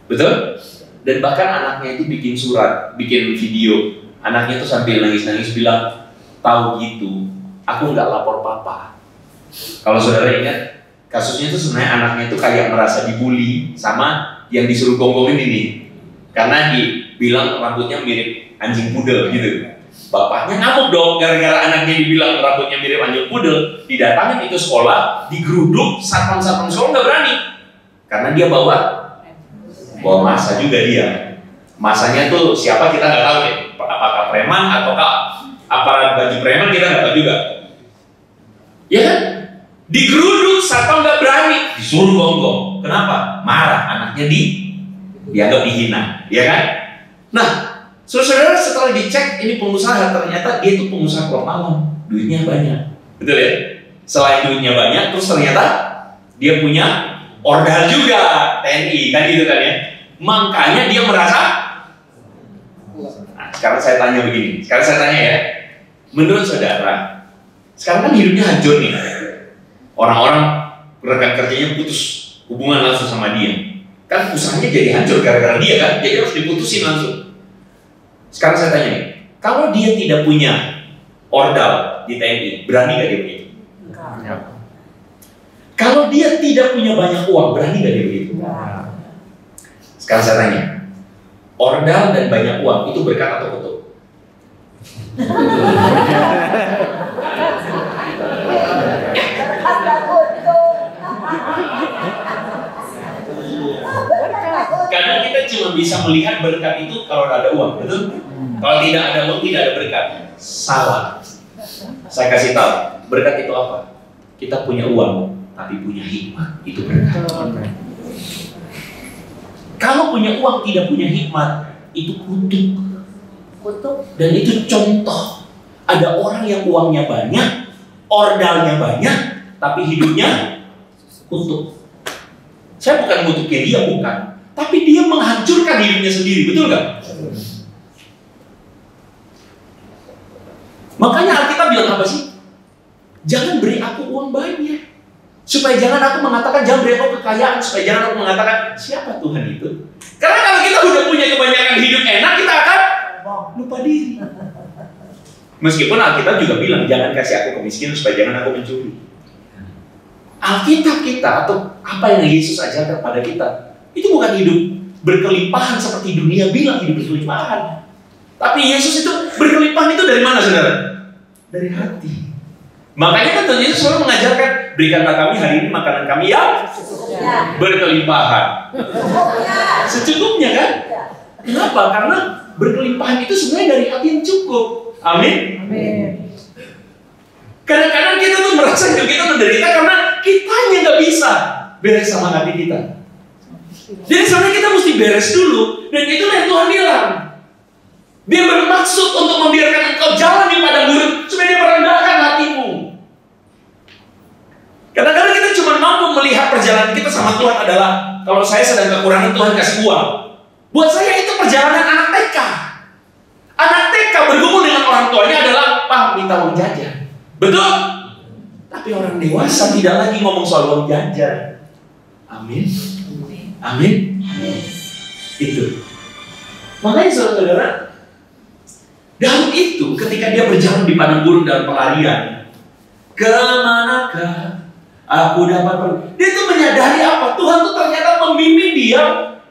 betul? Dan bahkan anaknya itu bikin surat, bikin video. Anaknya tuh sambil nangis-nangis bilang, tahu gitu, aku nggak lapor papa. Kalau saudara ingat, kasusnya tuh sebenarnya anaknya tuh kayak merasa dibully sama yang disuruh gonggongin ini, karena dibilang rambutnya mirip anjing pudel gitu. Bapaknya ngamuk dong gara-gara anaknya dibilang rambutnya mirip anjing pudel. Didatangin itu sekolah, digeruduk, satpam sekolah nggak berani, karena dia bawa masa juga dia. Masanya tuh siapa kita nggak tahu deh. Apakah preman ataukah aparat baju preman kita nggak tahu juga. Ya kan? Digeruduk, satpam nggak berani, disuruh gonggong. Kenapa? Marah, anaknya dianggap dihina, ya kan? Nah, saudara setelah dicek ini pengusaha, ternyata dia itu pengusaha klub malam, duitnya banyak, betul ya? Selain duitnya banyak, terus ternyata dia punya ordal juga TNI, kan gitu kan ya? Makanya dia merasa. Nah, sekarang saya tanya begini, ya, menurut saudara, sekarang kan hidupnya hancur nih, orang-orang rekan kerjanya putus hubungan langsung sama dia, kan usahanya jadi hancur gara-gara dia kan, jadi harus diputusin langsung. Sekarang saya tanya nih, kalau dia tidak punya ordal di TNI, berani gak dia begitu? Kalau dia tidak punya banyak uang, berani gak dia begitu? Sekarang saya tanya, ordal dan banyak uang itu berkat atau kutuk? Karena kita cuma bisa melihat berkat itu kalau ada uang, betul? Kalau tidak ada uang, tidak ada berkat. Salah. Saya kasih tahu, berkat itu apa? Kita punya uang, tapi punya hikmat, itu berkat. Kalau punya uang tidak punya hikmat, itu kutuk. Dan itu contoh. Ada orang yang uangnya banyak, ordalnya banyak, tapi hidupnya kutuk. Saya bukan mengutukin dia, bukan. Tapi dia menghancurkan hidupnya sendiri, betul nggak? Makanya Alkitab bilang apa sih? Jangan beri aku uang banyak, supaya jangan aku mengatakan, jangan beri aku kekayaan, supaya jangan aku mengatakan siapa Tuhan itu. Karena kalau kita udah punya kebanyakan hidup enak, kita akan lupa diri. Meskipun Alkitab juga bilang jangan kasih aku kemiskinan supaya jangan aku mencuri. Alkitab kita atau apa yang Yesus ajarkan pada kita itu bukan hidup berkelimpahan seperti dunia bilang hidup berkelimpahan. Tapi Yesus itu berkelimpahan itu dari mana, saudara? Dari hati. Makanya kan Tuhan Yesus selalu mengajarkan, berikanlah kami hari ini makanan kami yang berkelimpahan. Secukupnya kan? Kenapa? Karena berkelimpahan itu sebenarnya dari hati yang cukup. Amin. Kadang-kadang kita tuh merasa hidup kita menderita karena kitanya nggak bisa beres sama hati kita. Jadi sebenarnya kita mesti beres dulu, dan itulah yang Tuhan bilang. Dia bermaksud untuk membiarkan engkau jalan di padang gurun supaya dia merendahkan hatimu. Kadang-kadang kita cuma mampu melihat perjalanan kita sama Tuhan adalah kalau saya sedang kekurangan, Tuhan kasih uang. Buat saya itu perjalanan anak TK. Anak TK bergumul dengan orang tuanya adalah, Pak, minta uang jajan. Betul? Tapi orang dewasa tidak lagi ngomong soal uang jajan. Amin. Amin. Itu. Makanya saudara-saudara, Daud itu ketika dia berjalan di padang gurun dalam pelarian, kemanakah aku dapat pergi? Dia tuh menyadari apa? Tuhan tuh ternyata membimbing dia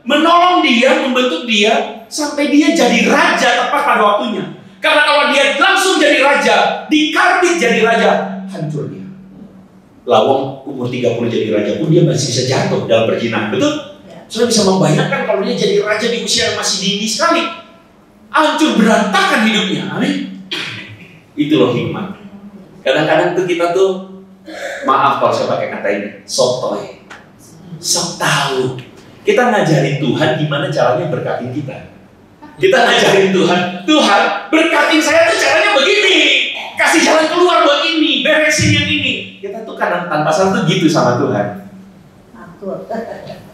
menolong dia, membentuk dia, sampai dia jadi raja tepat pada waktunya. Karena kalau dia langsung jadi raja, dikarbit jadi raja, hancur dia. Lawang umur 30 jadi raja pun dia masih bisa jatuh dalam perzinahan, betul? Sudah bisa membayangkan kalau dia jadi raja di usia yang masih dini sekali, hancur berantakan hidupnya. Amin. Itu loh hikmah. Kadang-kadang tuh kita tuh, maaf kalau saya pakai kata ini, sotoy, sok tahu. Kita ngajarin Tuhan gimana caranya berkatin kita. Kita ngajarin Tuhan, Tuhan berkatin saya tuh caranya begini, kasih jalan keluar buat ini, beresin yang ini. Kita tuh kadang tanpa sadar tuh gitu sama Tuhan.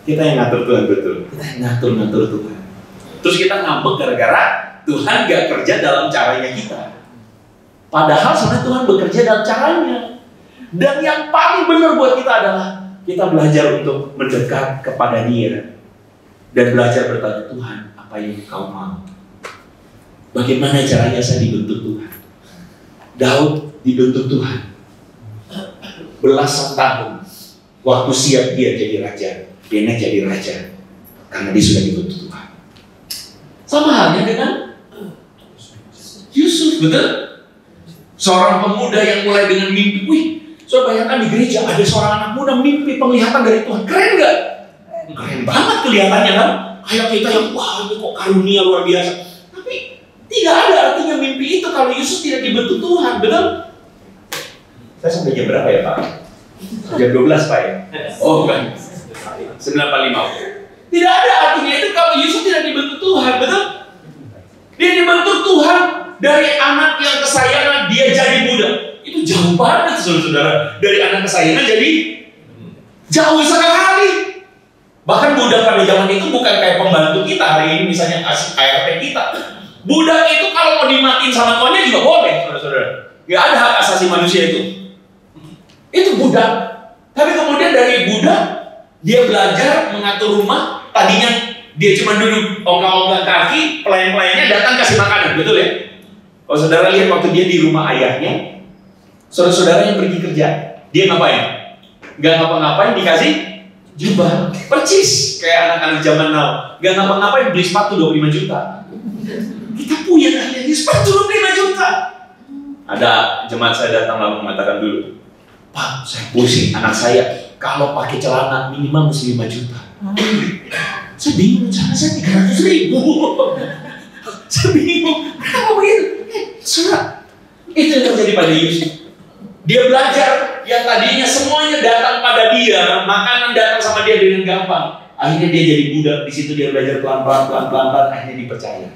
Kita yang ngatur Tuhan, betul. Kita yang ngatur Tuhan. Terus kita ngambek gara-gara Tuhan gak kerja dalam caranya kita. Padahal sebenarnya Tuhan bekerja dalam caranya. Dan yang paling benar buat kita adalah kita belajar untuk mendekat kepada Dia dan belajar bertanya, Tuhan, apa yang Kau mau? Bagaimana caranya saya dibentuk Tuhan? Daud dibentuk Tuhan. Belasan tahun waktu siap dia jadi raja, dia jadi raja karena dia sudah dibentuk Tuhan. Sama halnya dengan Yusuf, betul? Seorang pemuda yang mulai dengan mimpi. Wih, so bayangkan di gereja ada seorang anak muda mimpi penglihatan dari Tuhan. Keren gak? Keren banget kelihatannya kan? Kayak kita yang, wah ini kok karunia luar biasa. Tapi tidak ada artinya mimpi itu kalau Yusuf tidak dibentuk Tuhan, betul? Saya sampai jam berapa ya Pak? Jam 12 Pak ya? Oh bukan, 9.45. Tidak ada artinya itu kalau Yusuf tidak dibentuk Tuhan, betul? Dia dibentuk Tuhan. Dari anak yang kesayangan dia jadi budak. Itu jauh banget saudara-saudara. Dari anak kesayangan jadi jauh sekali. Bahkan budak pada zaman itu bukan kayak pembantu kita hari ini misalnya kasih ART kita. Budak itu kalau mau dimatiin sama tuannya juga boleh saudara-saudara. Gak ada hak asasi manusia itu. Itu budak. Tapi kemudian dari budak dia belajar mengatur rumah. Tadinya dia cuma duduk ongkang-ongkang kaki, pelayan-pelayannya datang kasih makanan, betul ya? Kalau saudara lihat waktu dia di rumah ayahnya, saudara-saudaranya pergi kerja, dia ngapain? Gak ngapa-ngapain, dikasih jubah, percis kayak anak-anak zaman now. Gak ngapa-ngapain, beli sepatu 25 juta. Kita punya kalian sepatu 25 juta. Ada jemaat saya datang lalu mengatakan dulu, Pak, saya pusing anak saya kalau pakai celana minimal mesti 5 juta. Saya bingung, celana saya 300.000. Saya bingung, kenapa begitu? Saudara, itu yang terjadi pada Yusuf. Dia belajar yang tadinya semuanya datang pada dia, makanan datang sama dia dengan gampang. Akhirnya dia jadi budak, di situ dia belajar pelan-pelan, akhirnya dipercaya.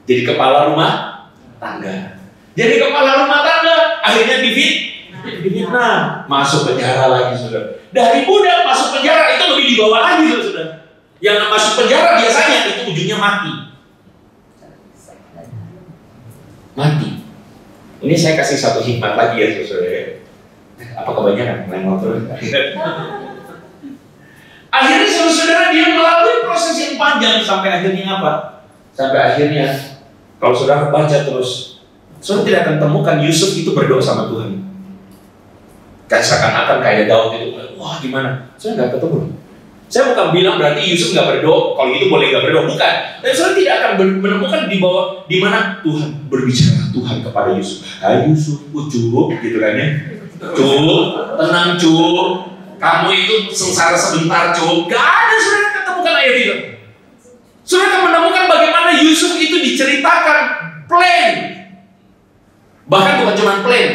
Jadi kepala rumah tangga. Jadi kepala rumah tangga, akhirnya difitnah, masuk penjara lagi, saudara. Dari budak masuk penjara itu lebih dibawa lagi, saudara. Yang masuk penjara biasanya itu ujungnya mati. Ini saya kasih satu hikmat lagi ya saudara. Apa kebanyakan? Akhirnya saudara dia melalui proses yang panjang sampai akhirnya apa? Sampai akhirnya kalau saudara baca terus, saudara tidak akan temukan Yusuf itu berdoa sama Tuhan. Kayak seakan-akan kayak Daud itu, wah gimana? Saya nggak ketemu. Saya bukan bilang berarti Yusuf nggak berdoa, kalau itu boleh nggak berdoa, bukan. Tapi saudara tidak akan menemukan di bawah di mana Tuhan berbicara Tuhan kepada Yusuf. Hai Yusuf, cukup gitu kan ya. Cukup, tenang cukup. Kamu itu sengsara sebentar cukup. Gak ada saudara ketemukan ayat itu. Saudara akan menemukan bagaimana Yusuf itu diceritakan plan. Bahkan bukan cuma plan,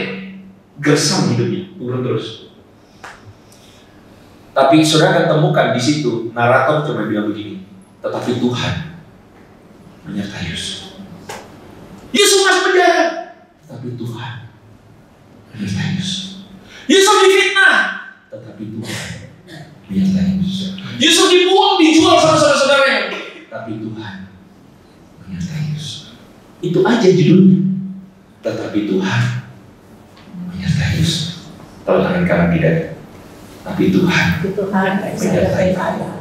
gersam hidupnya, turun terus. Tapi saudara akan temukan di situ narator cuma bilang begini, tetapi Tuhan menyertai Yusuf. Yusuf masuk penjara, tetapi Tuhan menyertai Yusuf. Yusuf difitnah, tetapi Tuhan menyertai Yusuf. Yusuf dibuang, dijual sama saudara-saudaranya, tapi Tuhan menyertai Yusuf. Itu aja judulnya, tetapi Tuhan menyertai Yusuf. Tahu tangan kanan tidak? Tapi Tuhan menyertai saya.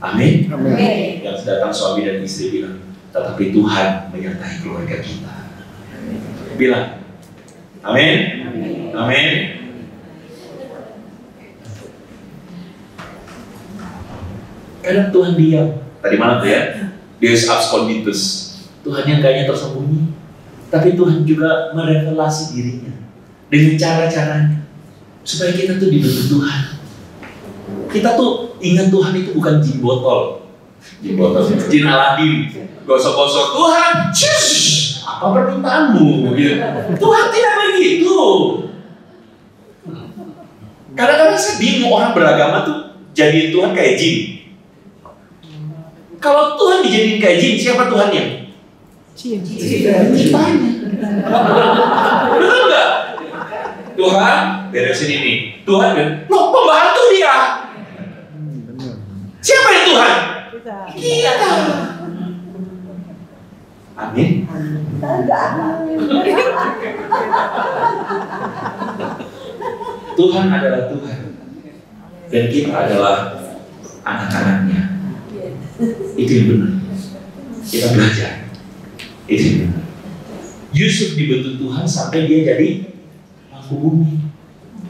Amin. Yang datang suami dan istri bilang, tetapi Tuhan menyertai keluarga kita. Bilang, amin. Amin. Kadang Tuhan diam. Tadi malam tuh ya, Deus absconditus. Tuhan yang kayaknya tersembunyi, tapi Tuhan juga merevelasi dirinya dengan cara-caranya supaya kita tuh dibentuk Tuhan. Kita tuh ingat Tuhan itu bukan jin botol, jin Aladin, gosok-gosok Tuhan, apa permintaanmu? Gitu. Tuhan tidak begitu. Kadang-kadang saya bingung orang beragama tuh jadi Tuhan kayak jin. Kalau Tuhan dijadiin kayak jin, siapa Tuhannya? Jin. Betul nggak? Tuhan beresin ini. Tuhan kan? Loh, pembantu dia. Siapa yang Tuhan? Kita. Amin. Tuhan adalah Tuhan dan kita adalah anak-anaknya. Itu yang benar. Kita belajar. Itu yang benar. Yusuf dibentuk Tuhan sampai dia jadi lampu bumi.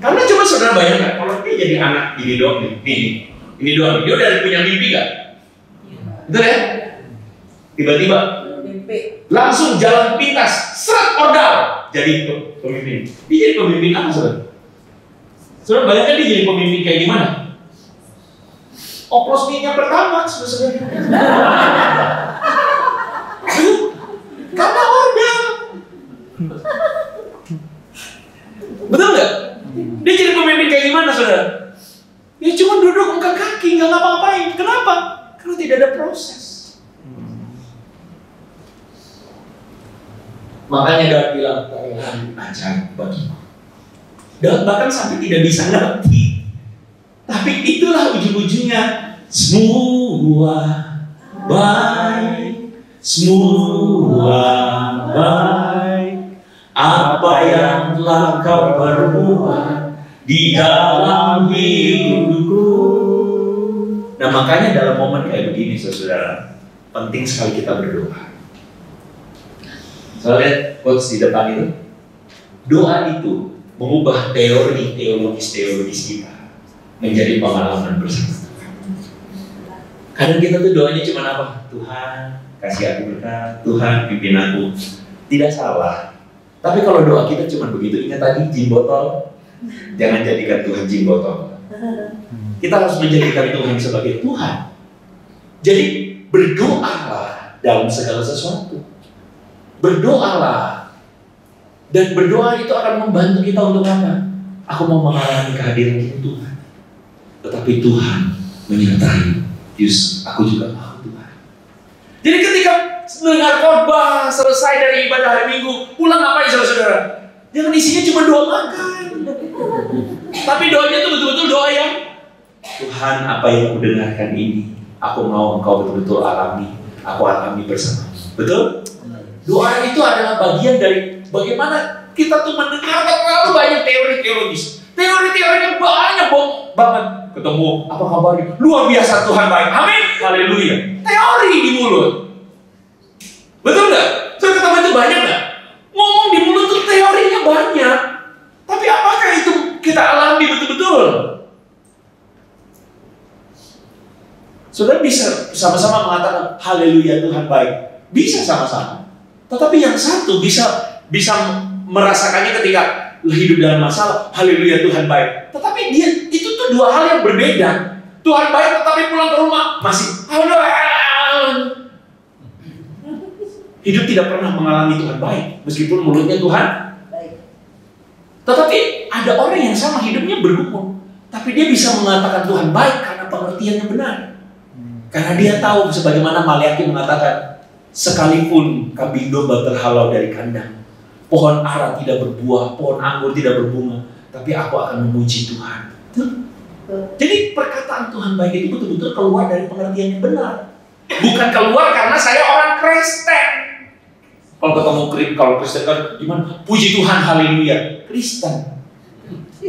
Karena coba saudara bayangkan kalau dia jadi anak ini doang nih, ini doang. Dia udah punya mimpi gak? Betul ya? Tiba-tiba langsung jalan pintas, seret ordal jadi pemimpin. Dia jadi pemimpin apa saudara? Saudara bayangkan dia jadi pemimpin kayak gimana? Oplos minyak pertama, saudara. Karena ordal. Betul nggak? Dia jadi pemimpin kayak gimana, saudara? Dia cuma duduk angkat kaki, nggak ngapa-ngapain. Kenapa? Karena tidak ada proses. Makanya Daud bilang, Tuhan ajar bagimu. Daud bahkan sampai tidak bisa ngerti. Tapi itulah ujung-ujungnya. Semua baik, semua baik. Apa yang telah kau perbuat di dalam hidupku. Nah makanya dalam momen kayak begini saudara, penting sekali kita berdoa. Saya lihat quotes di depan itu. Doa itu mengubah teori teologis kita menjadi pengalaman bersama Tuhan. Kadang kita tuh doanya cuma apa? Tuhan kasih aku berkat, Tuhan pimpin aku. Tidak salah. Tapi kalau doa kita cuma begitu, ingat tadi jin botol, jangan jadikan Tuhan jin botol. Kita harus menjadikan Tuhan sebagai Tuhan. Jadi berdoalah dalam segala sesuatu. Berdoalah. Dan berdoa itu akan membantu kita untuk apa? Aku mau mengalami kehadiran Tuhan. Tetapi Tuhan menyertai. Yus, aku juga mau Tuhan. Jadi ketika mendengar khotbah, selesai dari ibadah hari Minggu, pulang ngapain saudara-saudara? Jangan isinya cuma doa makan. Tapi doanya itu betul-betul doa yang Tuhan, apa yang aku dengarkan ini, aku mau Engkau betul-betul alami. Aku alami bersama. Betul? Doa itu adalah bagian dari bagaimana kita tuh mendengar terlalu banyak teori teologis. Teori-teorinya banyak banget. Ketemu apa kabarnya? Luar biasa Tuhan baik. Amin. Haleluya. Teori di mulut. Betul nggak? Saya ketemu itu banyak nggak? Ngomong di mulut tuh teorinya banyak. Tapi apakah itu kita alami betul-betul? Saudara bisa sama-sama mengatakan haleluya Tuhan baik. Bisa sama-sama. Tetapi yang satu bisa merasakannya ketika hidup dalam masalah, haleluya Tuhan baik. Tetapi dia itu tuh dua hal yang berbeda. Tuhan baik tetapi pulang ke rumah masih hidup tidak pernah mengalami Tuhan baik meskipun mulutnya Tuhan baik. Tetapi ada orang yang sama hidupnya bergumul, tapi dia bisa mengatakan Tuhan baik karena pengertiannya benar. Karena dia tahu sebagaimana Maliaki mengatakan, sekalipun kambing domba terhalau dari kandang, pohon ara tidak berbuah, pohon anggur tidak berbunga, tapi aku akan memuji Tuhan. Jadi perkataan Tuhan baik itu betul-betul keluar dari pengertian yang benar. Bukan keluar karena saya orang Kristen. Kalau Kristen kan gimana? Puji Tuhan, haleluya. Kristen.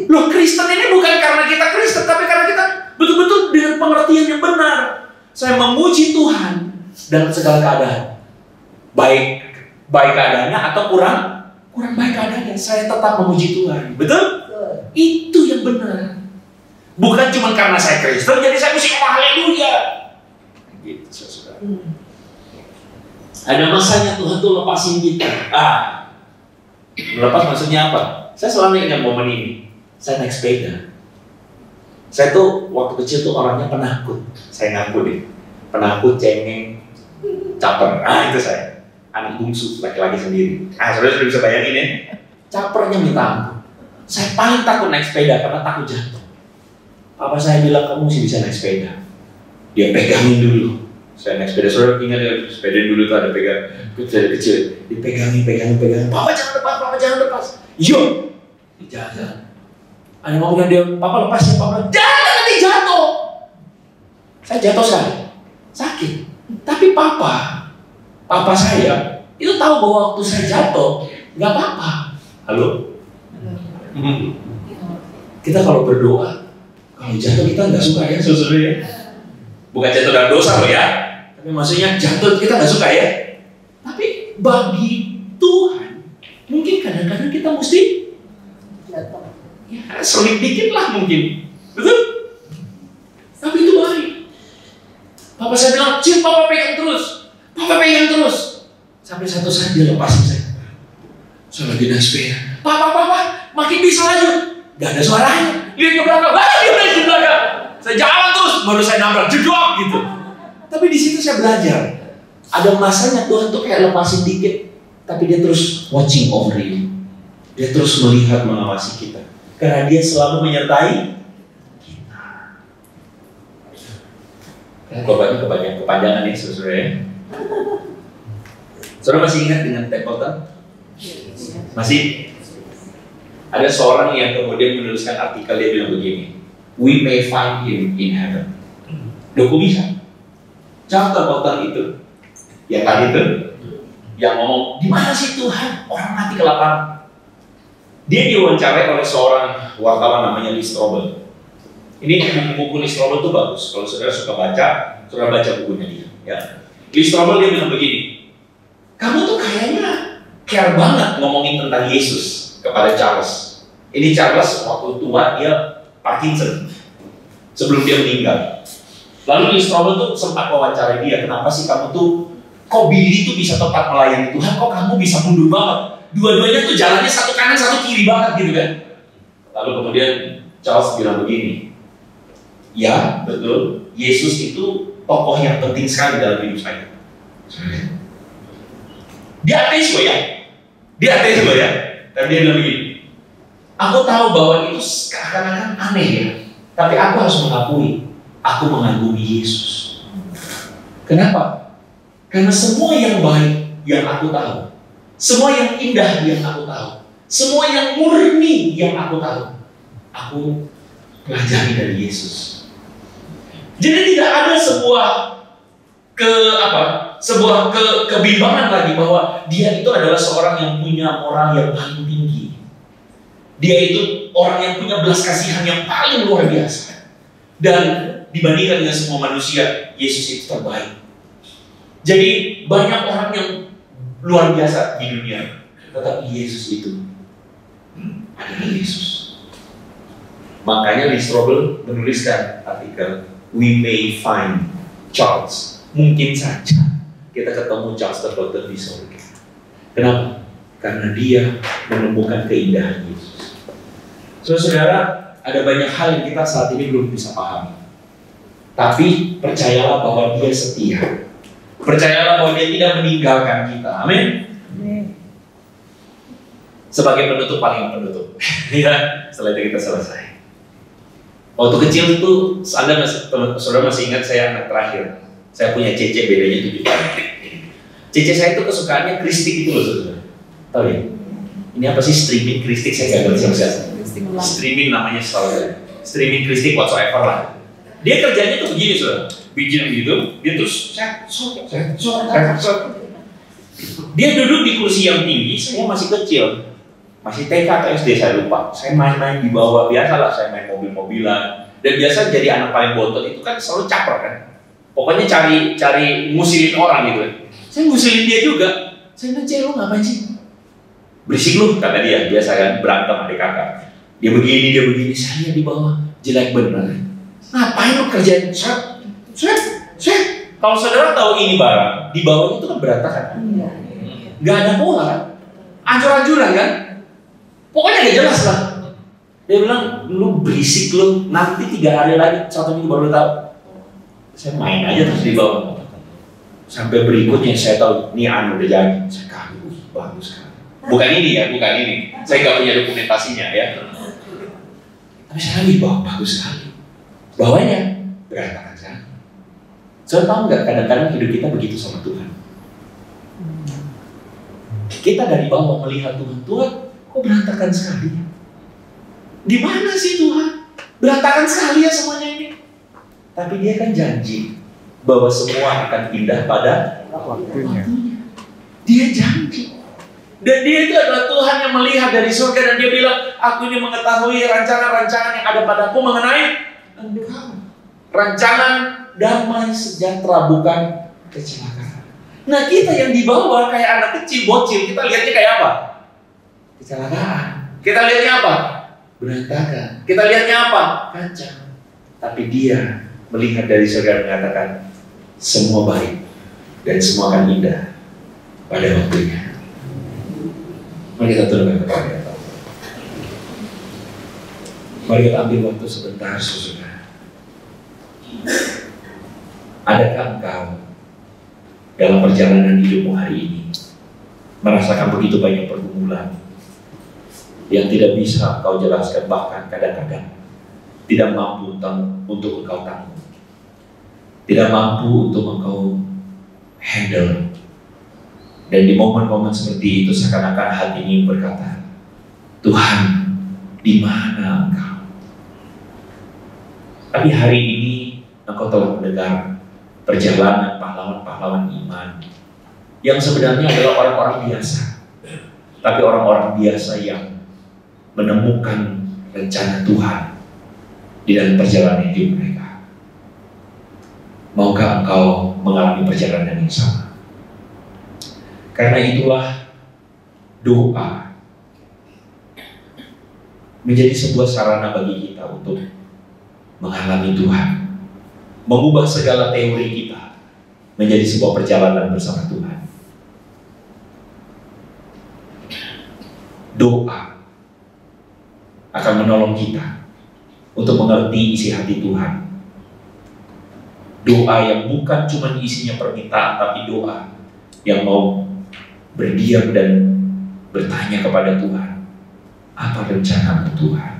Loh, Kristen ini bukan karena kita Kristen, tapi karena kita betul-betul dengan pengertian yang benar. Saya memuji Tuhan dalam segala keadaan. Baik keadaannya atau kurang baik keadaannya, saya tetap memuji Tuhan. Betul? Itu yang benar. Bukan cuma karena saya Kristen jadi saya mesti haleluya. Ada masanya Tuhan tuh lepasin kita. Melepas maksudnya apa? Saya selalu ingat momen ini. Saya naik sepeda. Saya tuh waktu kecil tuh orangnya penakut. Saya ngaku deh. Penakut, cengeng, caper. Itu saya. Anak bungsu, laki-laki sendiri. Saudara sudah bisa bayangin ya. Capernya minta ampun. Saya paling takut naik sepeda karena takut jatuh. Papa saya bilang, kamu mesti bisa naik sepeda. Dia pegangin dulu. Saya naik sepeda, saudara ingat ya, sepeda dulu tuh ada pegang kecil. Dipegangin. Papa jangan lepas. Yuk. Jangan. Ada mau bilang dia, Papa lepas ya, Papa. Jangan, nanti jatuh. Saya jatuh sekali. Sakit. Tapi Papa saya itu tahu bahwa waktu saya jatuh nggak apa-apa. Halo? Kita kalau berdoa, kalau jatuh kita nggak suka ya, saudara ya. Bukan jatuh dalam dosa loh ya. Tapi maksudnya jatuh kita nggak suka ya. Tapi bagi Tuhan, mungkin kadang-kadang kita mesti jatuh. Ya, seling dikit lah mungkin. Betul? Tapi itu baik. Papa saya bilang, Cip, Papa pegang terus. Sampai satu saat dia lepasin saya. Saya lagi naik sepeda. Papa, makin bisa lanjut. Gak ada suaranya. Lihat ke belakang, dia berada di belakang. Saya jalan terus, baru saya nabrak, jedok gitu. Tapi di situ saya belajar. Ada masanya Tuhan tuh kayak lepasin dikit, tapi dia terus watching over you. Dia terus melihat, mengawasi kita. Karena dia selalu menyertai kita. Khotbahnya kepanjangan ya, saudara ya. Saudara masih ingat dengan Templeton? Masih? Ada seorang yang kemudian menuliskan artikel, dia bilang begini, we may find him in heaven. Kok bisa? Charles Templeton itu, yang tadi itu, yang ngomong, di mana sih Tuhan? Orang mati kelaparan. Dia diwawancarai oleh seorang wartawan namanya Lee Strobel. Ini buku-buku Lee Strobel itu bagus. Kalau saudara suka baca, saudara baca bukunya dia. Ya. Lee Strobel dia bilang begini, kamu tuh kayaknya care banget ngomongin tentang Yesus kepada Charles. Ini Charles waktu tua dia Parkinson sebelum dia meninggal. Lalu Lee Strobel tuh sempat wawancarai dia, kenapa sih kamu tuh, kok Billy tuh bisa tetap melayani Tuhan, kok kamu bisa mundur banget? Dua-duanya tuh jalannya satu kanan satu kiri banget gitu kan. Lalu kemudian Charles bilang begini, ya betul, Yesus itu tokoh yang penting sekali dalam hidup saya. Dia ateis loh ya. Tapi dia bilang begini, aku tahu bahwa itu seakan-akan aneh ya, tapi aku harus mengakui, aku mengagumi Yesus. Kenapa? Karena semua yang baik yang aku tahu, semua yang indah yang aku tahu, semua yang murni yang aku tahu, aku pelajari dari Yesus. Jadi tidak ada sebuah kebimbangan lagi bahwa dia itu adalah seorang yang punya moral yang paling tinggi. Dia itu orang yang punya belas kasihan yang paling luar biasa. Dan dibandingkan dengan semua manusia, Yesus itu terbaik. Jadi banyak orang yang luar biasa di dunia, tetapi Yesus itu adalah Yesus. Makanya Lee Strobel menuliskan artikel, we may find Charles. Mungkin saja kita ketemu Charles Templeton di surga. Kenapa? Karena dia menemukan keindahan Yesus. Saudara, ada banyak hal yang kita saat ini belum bisa pahami. Tapi percayalah bahwa dia setia. Percayalah bahwa dia tidak meninggalkan kita. Amin. Sebagai penutup, paling penutup. Ya, setelah itu kita selesai. Waktu kecil itu, saudara masih ingat saya anak terakhir. Saya punya Cece, bedanya 7 tahun. Cece saya itu kesukaannya kristik itu loh, saudara. Tahu ya? Ini apa sih streaming kristik? Saya nggak ngerti siapa. Streaming namanya saudara. Streaming kristik whatsoever lah. Dia kerjanya tuh begini, saudara. Bikin gitu, dia terus dia duduk di kursi yang tinggi. Saya masih kecil, masih TK atau SD saya lupa. Saya main-main di bawah, biasalah saya main mobil-mobilan. Dan biasa jadi anak paling bontot itu kan selalu caper kan. Pokoknya cari ngusilin orang gitu. Saya ngusilin dia juga. Saya bilang, "Cek, lu ngapain sih?" "Berisik lu," kata dia. Biasa kan berantem adik kakak. Dia begini, saya di bawah jelek bener. "Ngapain lu kerjain?" Saya, Kalau saudara tahu ini barang, di bawahnya itu kan berantakan. Gak ada pola kan? Ancur-ancuran kan? Pokoknya gak jelas lah. Dia bilang, lu berisik lu, nanti 3 hari lagi, 1 minggu baru tahu. Saya main aja terus di bawah. Sampai berikutnya saya tahu, ini udah jadi. Saya kagum, bagus kan. Bukan ini ya, bukan ini. Saya nggak punya dokumentasinya ya. Tapi saya di bawah bagus sekali. Bawahnya berantakan kan? Saya tahu nggak, kadang-kadang hidup kita begitu sama Tuhan. Kita dari bawah melihat Tuhan, Tuhan kok berantakan sekali? Di mana sih Tuhan? Berantakan sekali ya semuanya ini. Tapi dia kan janji bahwa semua akan pindah pada waktunya. Dia janji. Dan dia itu adalah Tuhan yang melihat dari surga dan dia bilang, aku ini mengetahui rancangan-rancangan yang ada padaku mengenai engkau. Rancangan damai sejahtera, bukan kecelakaan. Nah kita yang di bawah kayak anak kecil, bocil, kita lihatnya kayak apa? Kecelakaan. Kita lihatnya apa? Berantakan. Kita lihatnya apa? Kacau. Tapi dia melihat dari surga mengatakan, semua baik dan semua akan indah pada waktunya. Mari kita tundukkan kepala kita. Mari kita ambil waktu sebentar, saudara. Adakah engkau dalam perjalanan hidupmu hari ini merasakan begitu banyak pergumulan yang tidak bisa engkau jelaskan, bahkan kadang-kadang tidak mampu untuk engkau tanggung, tidak mampu untuk engkau handle? Dan di momen-momen seperti itu seakan-akan hati ini berkata, Tuhan, di mana engkau? Tapi hari ini engkau telah mendengar perjalanan pahlawan-pahlawan iman yang sebenarnya adalah orang-orang biasa, tapi orang-orang biasa yang menemukan rencana Tuhan di dalam perjalanan hidup mereka. Maukah engkau mengalami perjalanan yang sama? Karena itulah doa menjadi sebuah sarana bagi kita untuk mengalami Tuhan, mengubah segala teori kita menjadi sebuah perjalanan bersama Tuhan. Doa akan menolong kita untuk mengerti isi hati Tuhan. Doa yang bukan cuma isinya permintaan, tapi doa yang mau berdiam dan bertanya kepada Tuhan, apa rencana Tuhan?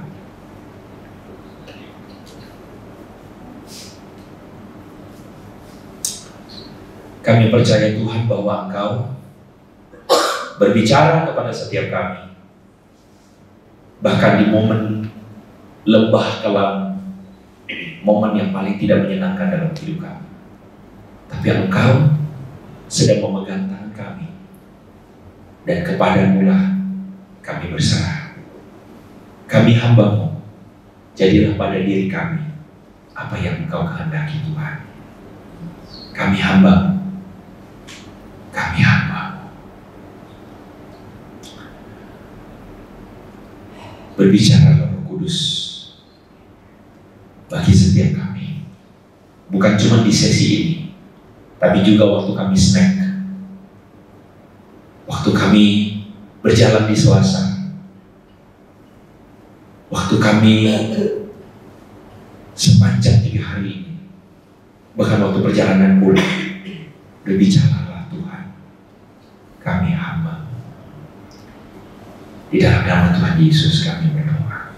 Kami percaya Tuhan bahwa Engkau berbicara kepada setiap kami, bahkan di momen lembah kelam, momen yang paling tidak menyenangkan dalam hidup kami. Tapi Engkau sedang memegang tangan kami, dan kepadamu-lah kami berserah. Kami hamba-Mu, jadilah pada diri kami apa yang Engkau kehendaki Tuhan. Kami hamba-Mu, kami hamba-Mu. Berbicara Roh Kudus bagi setiap kami, bukan cuma di sesi ini, tapi juga waktu kami snack, waktu kami berjalan di Selasa, waktu kami sepanjang 3 hari ini, bahkan waktu perjalanan pulang, berbicaralah Tuhan, kami hamba. Di dalam nama Tuhan Yesus kami berdoa.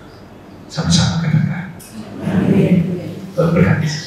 Sama-sama katakan. Amin. Berkati.